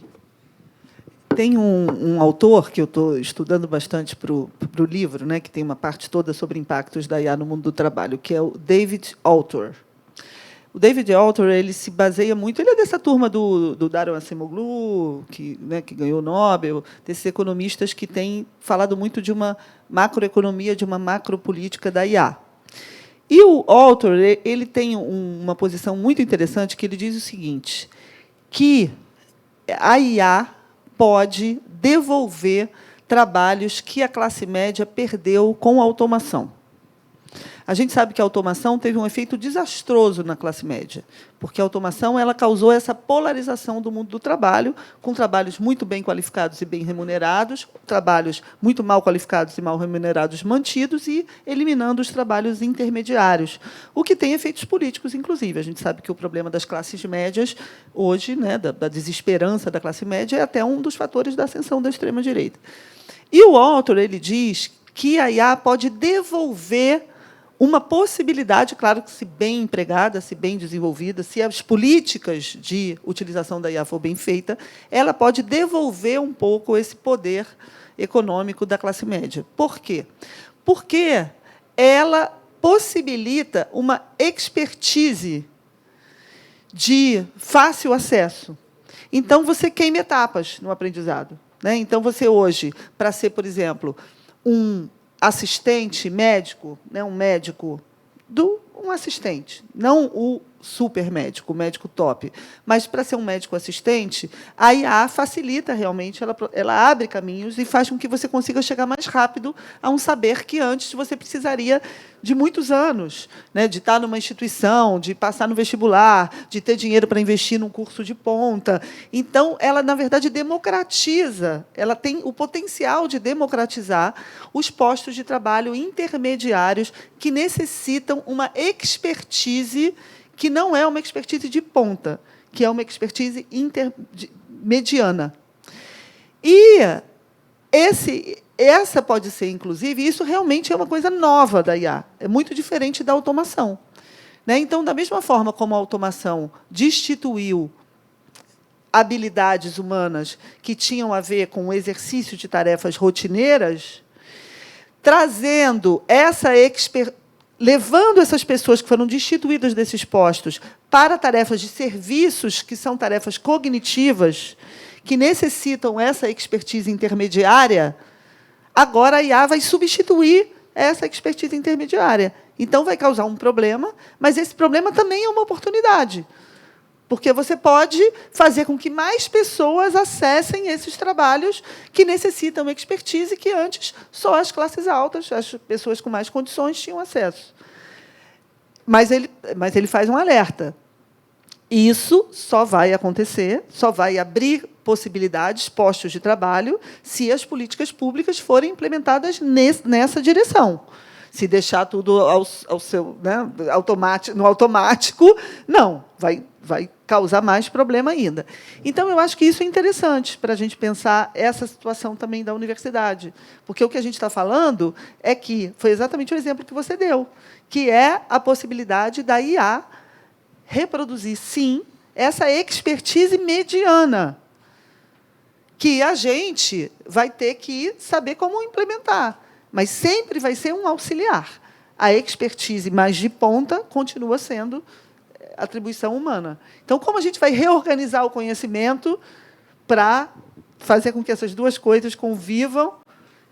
Tem um autor que eu estou estudando bastante para o livro, né, que tem uma parte toda sobre impactos da IA no mundo do trabalho, que é o David Autor. O David Autor, ele se baseia muito, ele é dessa turma do Daron Acemoglu, que ganhou o Nobel, desses economistas que têm falado muito de uma macroeconomia, de uma macropolítica da IA. E o Autor, ele tem uma posição muito interessante, que ele diz o seguinte, que a IA pode devolver trabalhos que a classe média perdeu com a automação. A gente sabe que a automação teve um efeito desastroso na classe média, porque a automação ela causou essa polarização do mundo do trabalho, com trabalhos muito bem qualificados e bem remunerados, trabalhos muito mal qualificados e mal remunerados mantidos e eliminando os trabalhos intermediários, o que tem efeitos políticos, inclusive. A gente sabe que o problema das classes médias, hoje, né, da desesperança da classe média, é até um dos fatores da ascensão da extrema-direita. E o autor ele diz que a IA pode devolver uma possibilidade, claro que se bem empregada, se bem desenvolvida, se as políticas de utilização da IA for bem feita, ela pode devolver um pouco esse poder econômico da classe média. Por quê? Porque ela possibilita uma expertise de fácil acesso. Então, você queima etapas no aprendizado, né? Então, você hoje, para ser, por exemplo, um assistente médico, né, um assistente, não o super médico, o médico top, mas para ser um médico assistente, a IA facilita realmente, ela abre caminhos e faz com que você consiga chegar mais rápido a um saber que antes você precisaria de muitos anos, né, de estar numa instituição, de passar no vestibular, de ter dinheiro para investir num curso de ponta. Então, ela, na verdade, democratiza, ela tem o potencial de democratizar os postos de trabalho intermediários que necessitam uma expertise que não é uma expertise de ponta, que é uma expertise mediana. E essa pode ser, inclusive, isso realmente é uma coisa nova da IA, é muito diferente da automação, né? Então, da mesma forma como a automação destituiu habilidades humanas que tinham a ver com o exercício de tarefas rotineiras, trazendo levando essas pessoas que foram destituídas desses postos para tarefas de serviços, que são tarefas cognitivas, que necessitam essa expertise intermediária, agora a IA vai substituir essa expertise intermediária. Então, vai causar um problema, mas esse problema também é uma oportunidade, porque você pode fazer com que mais pessoas acessem esses trabalhos que necessitam expertise que antes só as classes altas, as pessoas com mais condições, tinham acesso. Mas ele faz um alerta. Isso só vai acontecer, só vai abrir possibilidades, postos de trabalho, se as políticas públicas forem implementadas nessa direção. Se deixar tudo ao seu, né, no automático, não, vai causar mais problema ainda. Então, eu acho que isso é interessante para a gente pensar essa situação também da universidade, porque o que a gente está falando é que, foi exatamente o exemplo que você deu, que é a possibilidade da IA reproduzir, sim, essa expertise mediana, que a gente vai ter que saber como implementar, mas sempre vai ser um auxiliar. A expertise mais de ponta continua sendo atribuição humana. Então, como a gente vai reorganizar o conhecimento para fazer com que essas duas coisas convivam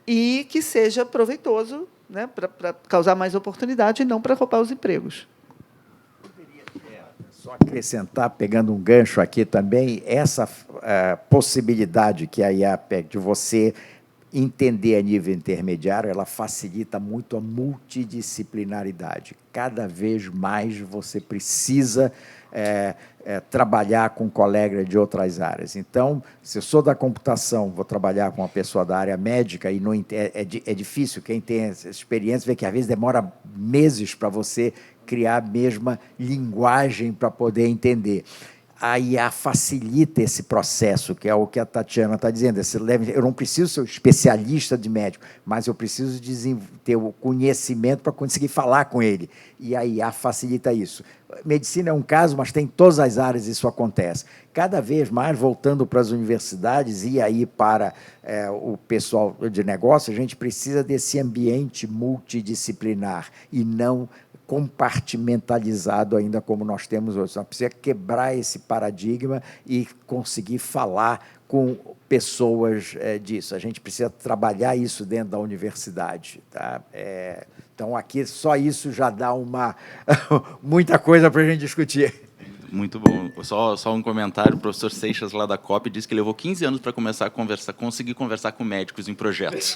e que seja proveitoso, né, para causar mais oportunidade e não para roubar os empregos? Só acrescentar, pegando um gancho aqui também, essa possibilidade que a IA pega de você entender a nível intermediário, ela facilita muito a multidisciplinaridade. Cada vez mais você precisa trabalhar com colegas de outras áreas. Então, se eu sou da computação, vou trabalhar com uma pessoa da área médica, e não, é difícil, quem tem essa experiência vê que, às vezes, demora meses para você criar a mesma linguagem para poder entender. A IA facilita esse processo, que é o que a Tatiana está dizendo. Eu não preciso ser um especialista de médico, mas eu preciso ter o conhecimento para conseguir falar com ele. E a IA facilita isso. Medicina é um caso, mas tem em todas as áreas isso acontece. Cada vez mais, voltando para as universidades e aí para o pessoal de negócio, a gente precisa desse ambiente multidisciplinar e não compartimentalizado ainda como nós temos hoje. Nós precisamos quebrar esse paradigma e conseguir falar com pessoas disso. A gente precisa trabalhar isso dentro da universidade. Tá? Então, aqui, só isso já dá muita coisa para a gente discutir. Muito bom. Só um comentário. O professor Seixas, lá da COP, disse que levou 15 anos para conseguir conversar com médicos em projetos.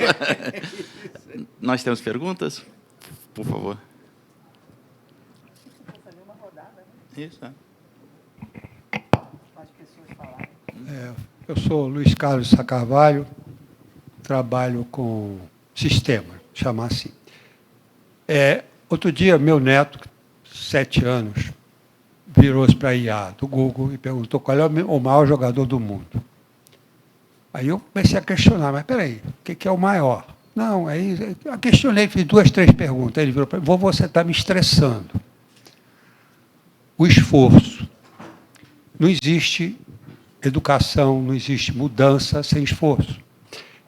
Nós temos perguntas? Por favor. Isso, eu sou Luiz Carlos Sá Carvalho, trabalho com sistema, chamar assim. Outro dia, meu neto, 7 anos, virou-se para a IA do Google e perguntou qual é o maior jogador do mundo. Aí eu comecei a questionar, mas espera aí, o que é o maior? Não, aí eu questionei, fiz 2, 3 perguntas. Aí ele virou para mim, você está me estressando. O esforço. Não existe educação, não existe mudança sem esforço.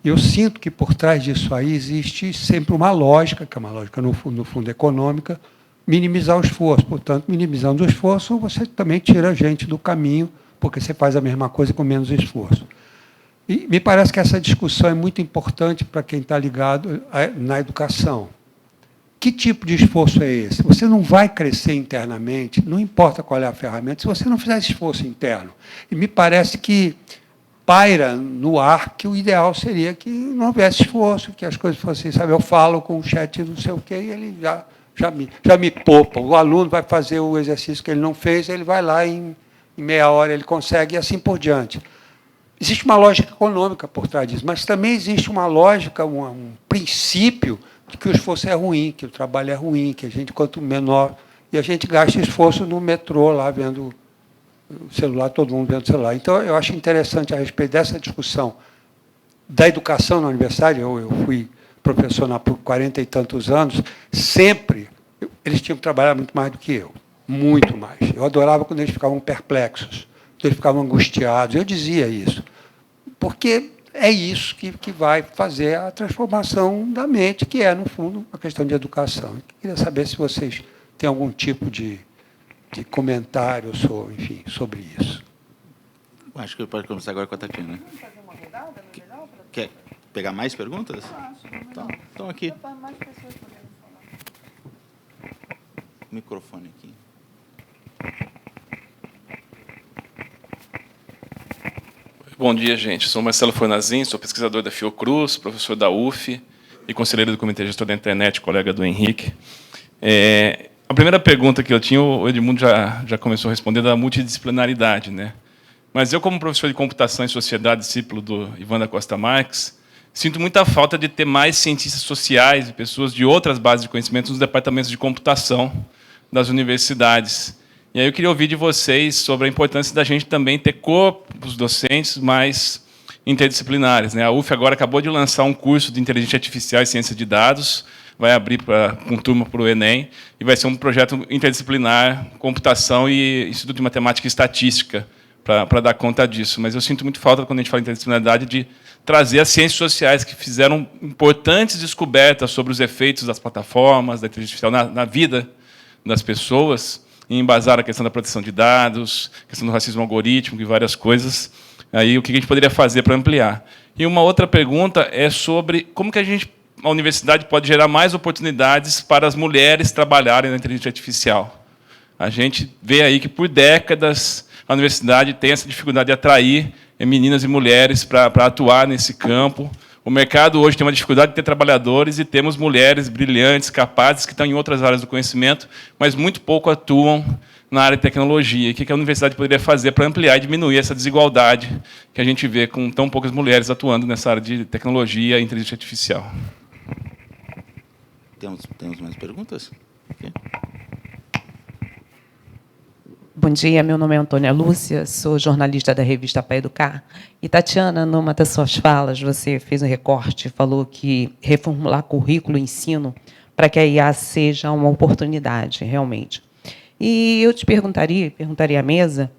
E eu sinto que por trás disso aí existe sempre uma lógica, que é uma lógica, no fundo econômica, minimizar o esforço. Portanto, minimizando o esforço, você também tira a gente do caminho porque você faz a mesma coisa com menos esforço. E me parece que essa discussão é muito importante para quem está ligado na educação. Que tipo de esforço é esse? Você não vai crescer internamente, não importa qual é a ferramenta, se você não fizer esforço interno. E me parece que paira no ar que o ideal seria que não houvesse esforço, que as coisas fossem, sabe, eu falo com o chat não sei o quê, e ele já me poupa. O aluno vai fazer o exercício que ele não fez, ele vai lá em meia hora, ele consegue, e assim por diante. Existe uma lógica econômica por trás disso, mas também existe uma lógica, um princípio de que o esforço é ruim, que o trabalho é ruim, que a gente, quanto menor, e a gente gasta esforço no metrô, lá vendo o celular, todo mundo vendo o celular. Então, eu acho interessante, a respeito dessa discussão da educação na universidade, eu fui professor por 40 e tantos anos, sempre eles tinham que trabalhar muito mais do que eu, muito mais. Eu adorava quando eles ficavam perplexos, quando eles ficavam angustiados, eu dizia isso, porque é isso que vai fazer a transformação da mente, que é, no fundo, uma questão de educação. Eu queria saber se vocês têm algum tipo de comentário enfim, sobre isso. Acho que pode começar agora com a Tatiana. Vamos fazer uma rodada no geral? Quer pegar mais perguntas? Então, aqui. Mais pessoas podendo falar. Microfone aqui. Bom dia, gente. Sou Marcelo Fornazin, sou pesquisador da Fiocruz, professor da UF e conselheiro do Comitê Gestor da Internet, colega do Henrique. A primeira pergunta que eu tinha, o Edmundo já começou a responder, da multidisciplinaridade, né? Mas eu, como professor de computação e sociedade, discípulo do Ivan da Costa Marques, sinto muita falta de ter mais cientistas sociais e pessoas de outras bases de conhecimento nos departamentos de computação das universidades. E aí eu queria ouvir de vocês sobre a importância da gente também ter corpos docentes mais interdisciplinares, né? A UF agora acabou de lançar um curso de inteligência artificial e ciência de dados, vai abrir com turma para o Enem, e vai ser um projeto interdisciplinar, computação e Instituto de Matemática e Estatística, para dar conta disso. Mas eu sinto muito falta, quando a gente fala em interdisciplinaridade, de trazer as ciências sociais, que fizeram importantes descobertas sobre os efeitos das plataformas, da inteligência artificial na vida das pessoas, e embasar a questão da proteção de dados, a questão do racismo algorítmico e várias coisas. Aí, o que a gente poderia fazer para ampliar? E uma outra pergunta é sobre como que a universidade pode gerar mais oportunidades para as mulheres trabalharem na inteligência artificial. A gente vê aí que, por décadas, a universidade tem essa dificuldade de atrair meninas e mulheres para atuar nesse campo. O mercado hoje tem uma dificuldade de ter trabalhadores, e temos mulheres brilhantes, capazes, que estão em outras áreas do conhecimento, mas muito pouco atuam na área de tecnologia. O que a universidade poderia fazer para ampliar e diminuir essa desigualdade que a gente vê com tão poucas mulheres atuando nessa área de tecnologia e inteligência artificial? Temos mais perguntas? Okay. Bom dia, meu nome é Antônia Lúcia, sou jornalista da revista Para Educar. E, Tatiana, numa das suas falas, você fez um recorte, falou que reformular currículo e ensino para que a IA seja uma oportunidade, realmente. E eu te perguntaria à mesa,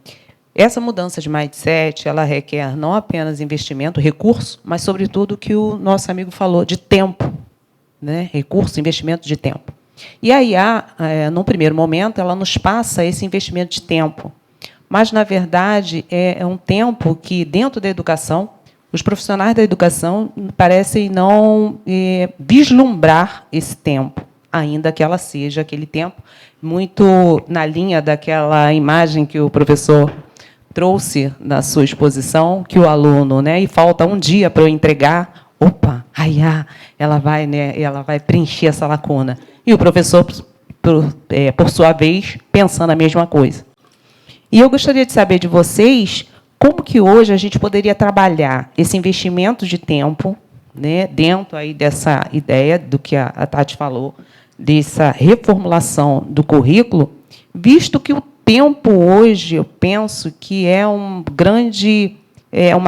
essa mudança de mindset, ela requer não apenas investimento, recurso, mas, sobretudo, o que o nosso amigo falou, de tempo, né? Recurso, investimento de tempo. E a IA, num primeiro momento, ela nos passa esse investimento de tempo. Mas, na verdade, é um tempo que, dentro da educação, os profissionais da educação parecem não vislumbrar esse tempo, ainda que ela seja aquele tempo, muito na linha daquela imagem que o professor trouxe na sua exposição, que o aluno, né, e falta um dia para eu entregar, opa, a IA, ela vai preencher essa lacuna. E o professor, por sua vez, pensando a mesma coisa. E eu gostaria de saber de vocês como que hoje a gente poderia trabalhar esse investimento de tempo, né, dentro aí dessa ideia do que a Tati falou, dessa reformulação do currículo, visto que o tempo hoje, eu penso que é uma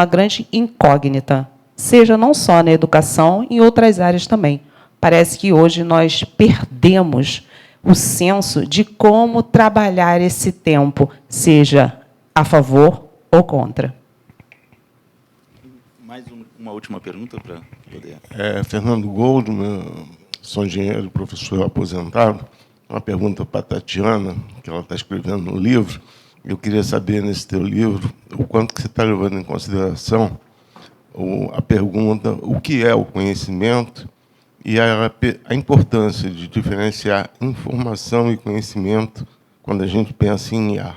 grande incógnita, seja não só na educação, em outras áreas também. Parece que hoje nós perdemos o senso de como trabalhar esse tempo, seja a favor ou contra. Mais uma última pergunta para poder... Fernando Goldo, sou engenheiro, professor aposentado. Uma pergunta para a Tatiana, que ela está escrevendo no livro. Eu queria saber, nesse teu livro, o quanto que você está levando em consideração a pergunta o que é o conhecimento e a importância de diferenciar informação e conhecimento quando a gente pensa em IA.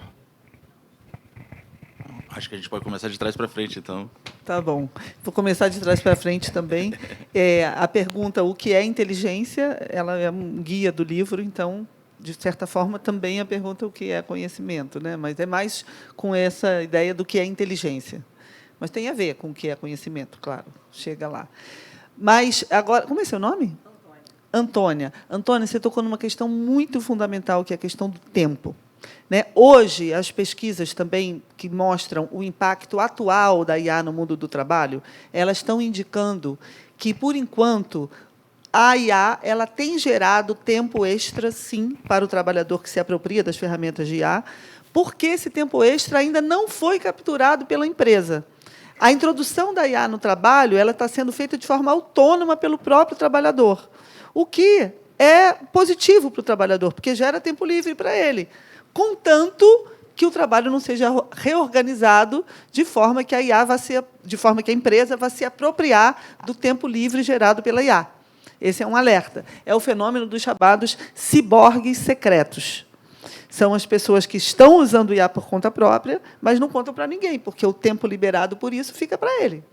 Acho que a gente pode começar de trás para frente, então. Tá bom. Vou começar de trás para frente também. A pergunta, o que é inteligência, ela é um guia do livro, então, de certa forma, também a pergunta o que é conhecimento, né? Mas é mais com essa ideia do que é inteligência. Mas tem a ver com o que é conhecimento, claro. Chega lá. Mas, agora, como é seu nome? Antônia. Antônia, você tocou numa questão muito fundamental, que é a questão do tempo. Né? Hoje, as pesquisas também que mostram o impacto atual da IA no mundo do trabalho, elas estão indicando que, por enquanto, a IA ela tem gerado tempo extra, sim, para o trabalhador que se apropria das ferramentas de IA, porque esse tempo extra ainda não foi capturado pela empresa. A introdução da IA no trabalho ela está sendo feita de forma autônoma pelo próprio trabalhador, o que é positivo para o trabalhador, porque gera tempo livre para ele, contanto que o trabalho não seja reorganizado de forma que a IA de forma que a empresa vá se apropriar do tempo livre gerado pela IA. Esse é um alerta. É o fenômeno dos chamados ciborgues secretos. São as pessoas que estão usando o IA por conta própria, mas não contam para ninguém, porque o tempo liberado por isso fica para ele.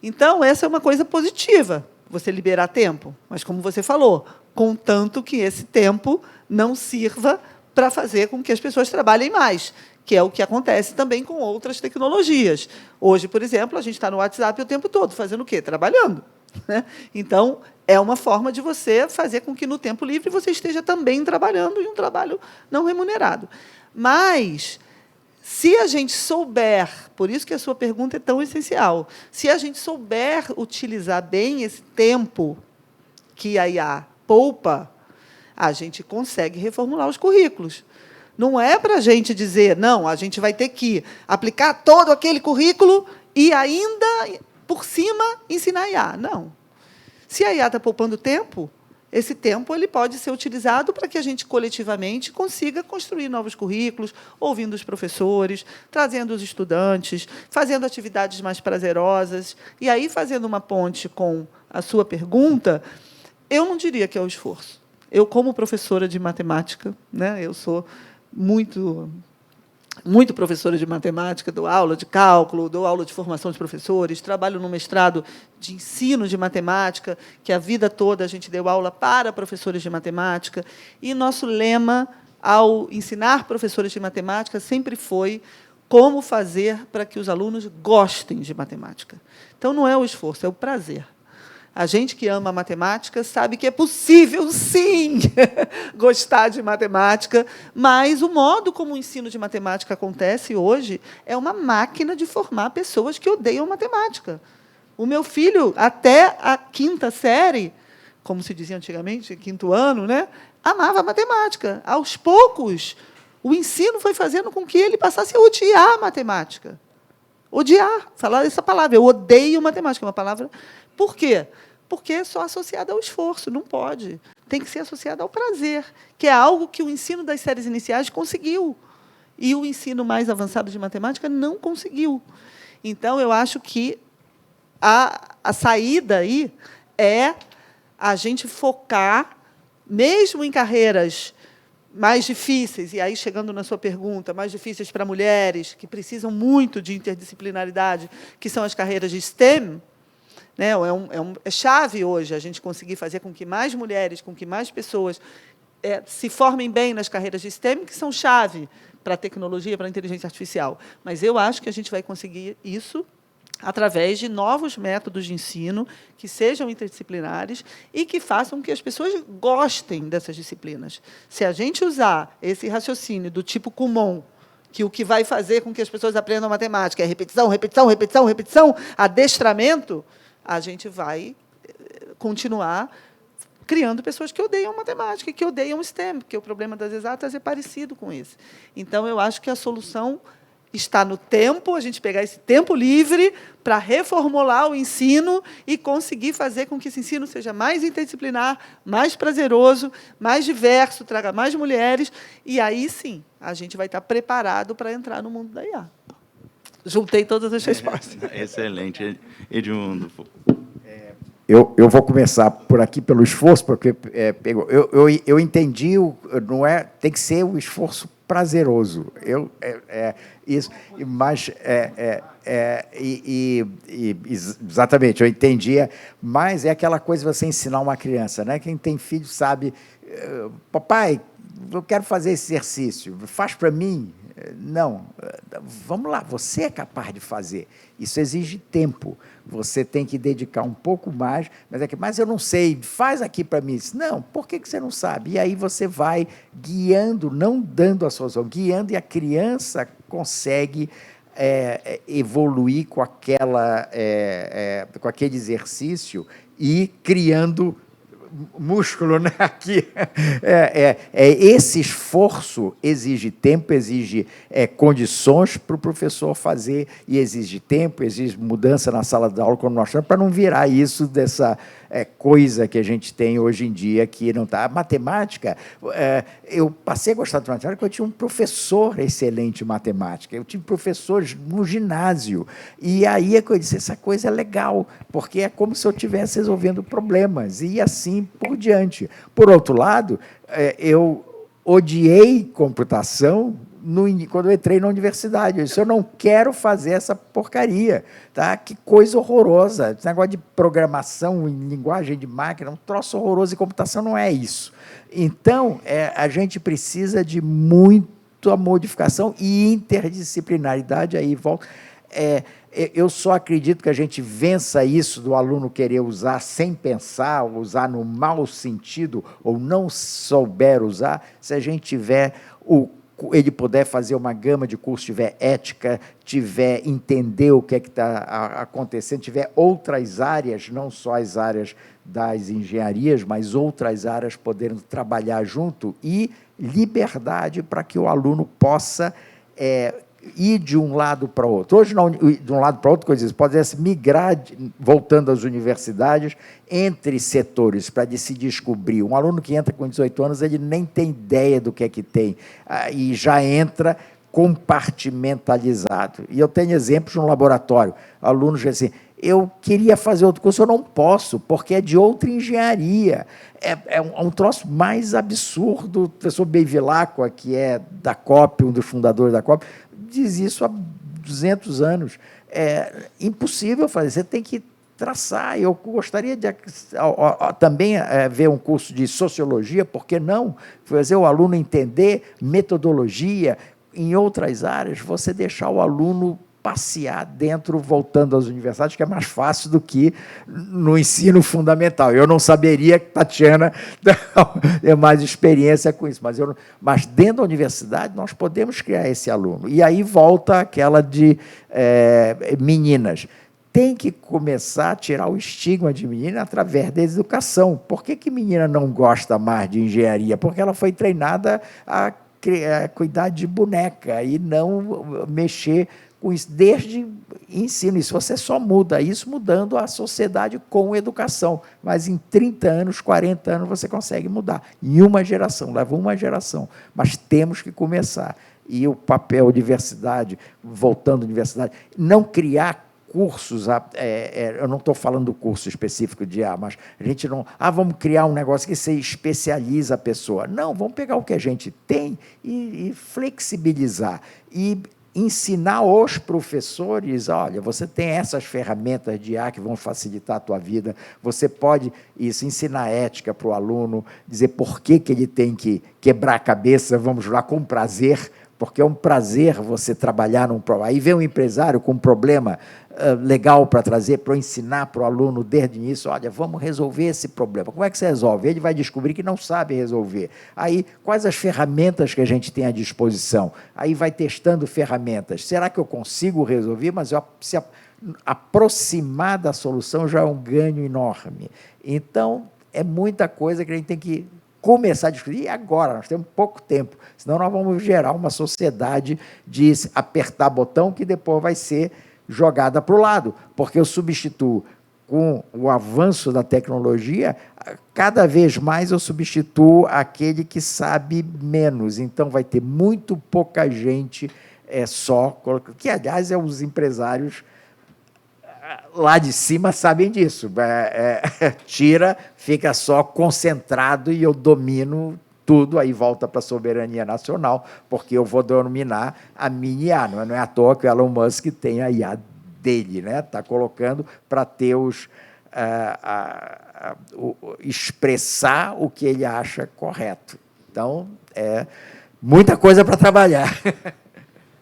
Então, essa é uma coisa positiva, você liberar tempo. Mas, como você falou, contanto que esse tempo não sirva para fazer com que as pessoas trabalhem mais, que é o que acontece também com outras tecnologias. Hoje, por exemplo, a gente está no WhatsApp o tempo todo, fazendo o quê? Trabalhando. Né? Então, é uma forma de você fazer com que, no tempo livre, você esteja também trabalhando em um trabalho não remunerado. Mas, se a gente souber, por isso que a sua pergunta é tão essencial, se a gente souber utilizar bem esse tempo que a IA poupa, a gente consegue reformular os currículos. Não é para a gente dizer, não, a gente vai ter que aplicar todo aquele currículo e ainda, por cima, ensinar a IA. Não. Se a IA está poupando tempo, esse tempo ele pode ser utilizado para que a gente, coletivamente, consiga construir novos currículos, ouvindo os professores, trazendo os estudantes, fazendo atividades mais prazerosas. E aí, fazendo uma ponte com a sua pergunta, eu não diria que é o esforço. Eu, como professora de matemática, né, eu sou muito professora de matemática, dou aula de cálculo, dou aula de formação de professores, trabalho no mestrado de ensino de matemática, que a vida toda a gente deu aula para professores de matemática, e nosso lema, ao ensinar professores de matemática, sempre foi como fazer para que os alunos gostem de matemática. Então, não é o esforço, é o prazer. A gente que ama matemática sabe que é possível, sim, gostar de matemática, mas o modo como o ensino de matemática acontece hoje é uma máquina de formar pessoas que odeiam matemática. O meu filho, até a 5ª série, como se dizia antigamente, 5º ano, né, amava matemática. Aos poucos, o ensino foi fazendo com que ele passasse a odiar a matemática. Odiar, falar essa palavra, eu odeio matemática, é uma palavra... Por quê? Porque é só associada ao esforço, não pode. Tem que ser associada ao prazer, que é algo que o ensino das séries iniciais conseguiu. E o ensino mais avançado de matemática não conseguiu. Então, eu acho que a saída aí é a gente focar, mesmo em carreiras mais difíceis, e aí, chegando na sua pergunta, mais difíceis para mulheres, que precisam muito de interdisciplinaridade, que são as carreiras de STEM, né? É chave hoje a gente conseguir fazer com que mais mulheres, com que mais pessoas se formem bem nas carreiras de STEM, que são chave para a tecnologia, para a inteligência artificial. Mas eu acho que a gente vai conseguir isso através de novos métodos de ensino que sejam interdisciplinares e que façam com que as pessoas gostem dessas disciplinas. Se a gente usar esse raciocínio do tipo Kumon, que o que vai fazer com que as pessoas aprendam matemática é repetição, repetição, repetição, repetição, adestramento, a gente vai continuar criando pessoas que odeiam matemática, que odeiam STEM, porque o problema das exatas é parecido com esse. Então, eu acho que a solução está no tempo, a gente pegar esse tempo livre para reformular o ensino e conseguir fazer com que esse ensino seja mais interdisciplinar, mais prazeroso, mais diverso, traga mais mulheres, e aí sim a gente vai estar preparado para entrar no mundo da IA. Juntei todas as respostas. Excelente, Edmundo. Eu vou começar por aqui pelo esforço, porque eu entendi, não é, tem que ser o esforço prazeroso. Isso, mas exatamente, eu entendia, mas é aquela coisa de você ensinar uma criança, né? Quem tem filho sabe, papai, eu quero fazer esse exercício, faz para mim. Não, vamos lá, você é capaz de fazer. Isso exige tempo. Você tem que dedicar um pouco mais, mas eu não sei, faz aqui para mim. Não, por que você não sabe? E aí você vai guiando, não dando a solução, guiando, e a criança consegue evoluir com aquele exercício e criando músculo, né? Aqui. Esse esforço exige tempo, exige condições para o professor fazer, e exige tempo, exige mudança na sala de aula, como nós chamamos, para não virar isso dessa coisa que a gente tem hoje em dia, que não está. A matemática, eu passei a gostar de matemática porque eu tinha um professor excelente em matemática, eu tive professores no ginásio, e aí eu disse, essa coisa é legal, porque é como se eu estivesse resolvendo problemas, e assim por diante. Por outro lado, eu odiei computação quando eu entrei na universidade. Eu disse, eu não quero fazer essa porcaria, tá? Que coisa horrorosa. Esse negócio de programação em linguagem de máquina, um troço horroroso, e computação não é isso. Então, a gente precisa de muita modificação e interdisciplinaridade. Aí volta. Eu só acredito que a gente vença isso do aluno querer usar sem pensar, usar no mau sentido, ou não souber usar, se a gente tiver ele puder fazer uma gama de cursos, tiver ética, tiver entender o que está acontecendo, tiver outras áreas, não só as áreas das engenharias, mas outras áreas podendo trabalhar junto, e liberdade para que o aluno possa ir de um lado para o outro. Hoje, de um lado para o outro, coisas pode se migrar, voltando às universidades, entre setores, para se descobrir. Um aluno que entra com 18 anos, ele nem tem ideia do que é que tem, e já entra compartimentalizado. E eu tenho exemplos no laboratório. Alunos dizem assim, eu queria fazer outro curso, eu não posso, porque é de outra engenharia. É um troço mais absurdo. O professor Bevilacqua, que é da COP, um dos fundadores da COP, diz isso há 200 anos. É impossível fazer, você tem que traçar. Eu gostaria de também ver um curso de sociologia, por que não? Fazer o aluno entender metodologia. Em outras áreas, você deixar o aluno passear dentro, voltando às universidades, que é mais fácil do que no ensino fundamental. Eu não saberia que Tatiana tem mais experiência com isso, mas dentro da universidade nós podemos criar esse aluno. E aí volta aquela de meninas. Tem que começar a tirar o estigma de menina através da educação. Por que menina não gosta mais de engenharia? Porque ela foi treinada a cuidar de boneca e não mexer com isso, desde ensino. Isso você só muda isso mudando a sociedade com educação. Mas em 30 anos, 40 anos, você consegue mudar. Em uma geração, leva uma geração. Mas temos que começar. E o papel universidade, voltando à universidade, não criar cursos, eu não estou falando do curso específico de mas a gente não, vamos criar um negócio que se especializa a pessoa. Não, vamos pegar o que a gente tem e flexibilizar, e ensinar aos professores, olha, você tem essas ferramentas de IA que vão facilitar a tua vida, você pode ensinar ética para o aluno, dizer por que ele tem que quebrar a cabeça, vamos lá, com prazer, porque é um prazer você trabalhar num problema. Aí vem um empresário com um problema legal para trazer, para ensinar para o aluno desde o início, olha, vamos resolver esse problema. Como é que você resolve? Ele vai descobrir que não sabe resolver. Aí, quais as ferramentas que a gente tem à disposição? Aí vai testando ferramentas. Será que eu consigo resolver? Mas se aproximar da solução já é um ganho enorme. Então, é muita coisa que a gente tem que começar a discutir, e agora, nós temos pouco tempo, senão nós vamos gerar uma sociedade de apertar botão que depois vai ser jogada para o lado, porque eu substituo, com o avanço da tecnologia, cada vez mais eu substituo aquele que sabe menos, então vai ter muito pouca gente que, aliás, os empresários lá de cima sabem disso. Tira, fica só concentrado e eu domino tudo, aí volta para a soberania nacional, porque eu vou dominar a minha IA. Não é à toa que o Elon Musk tem a IA dele, né? Está colocando para ter expressar o que ele acha correto. Então, muita coisa para trabalhar.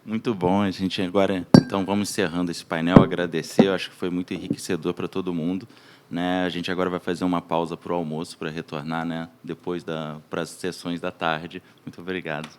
Muito bom, a gente agora, então, vamos encerrando esse painel, agradecer, eu acho que foi muito enriquecedor para todo mundo, né? A gente agora vai fazer uma pausa para o almoço, para retornar, né, depois para as sessões da tarde. Muito obrigado.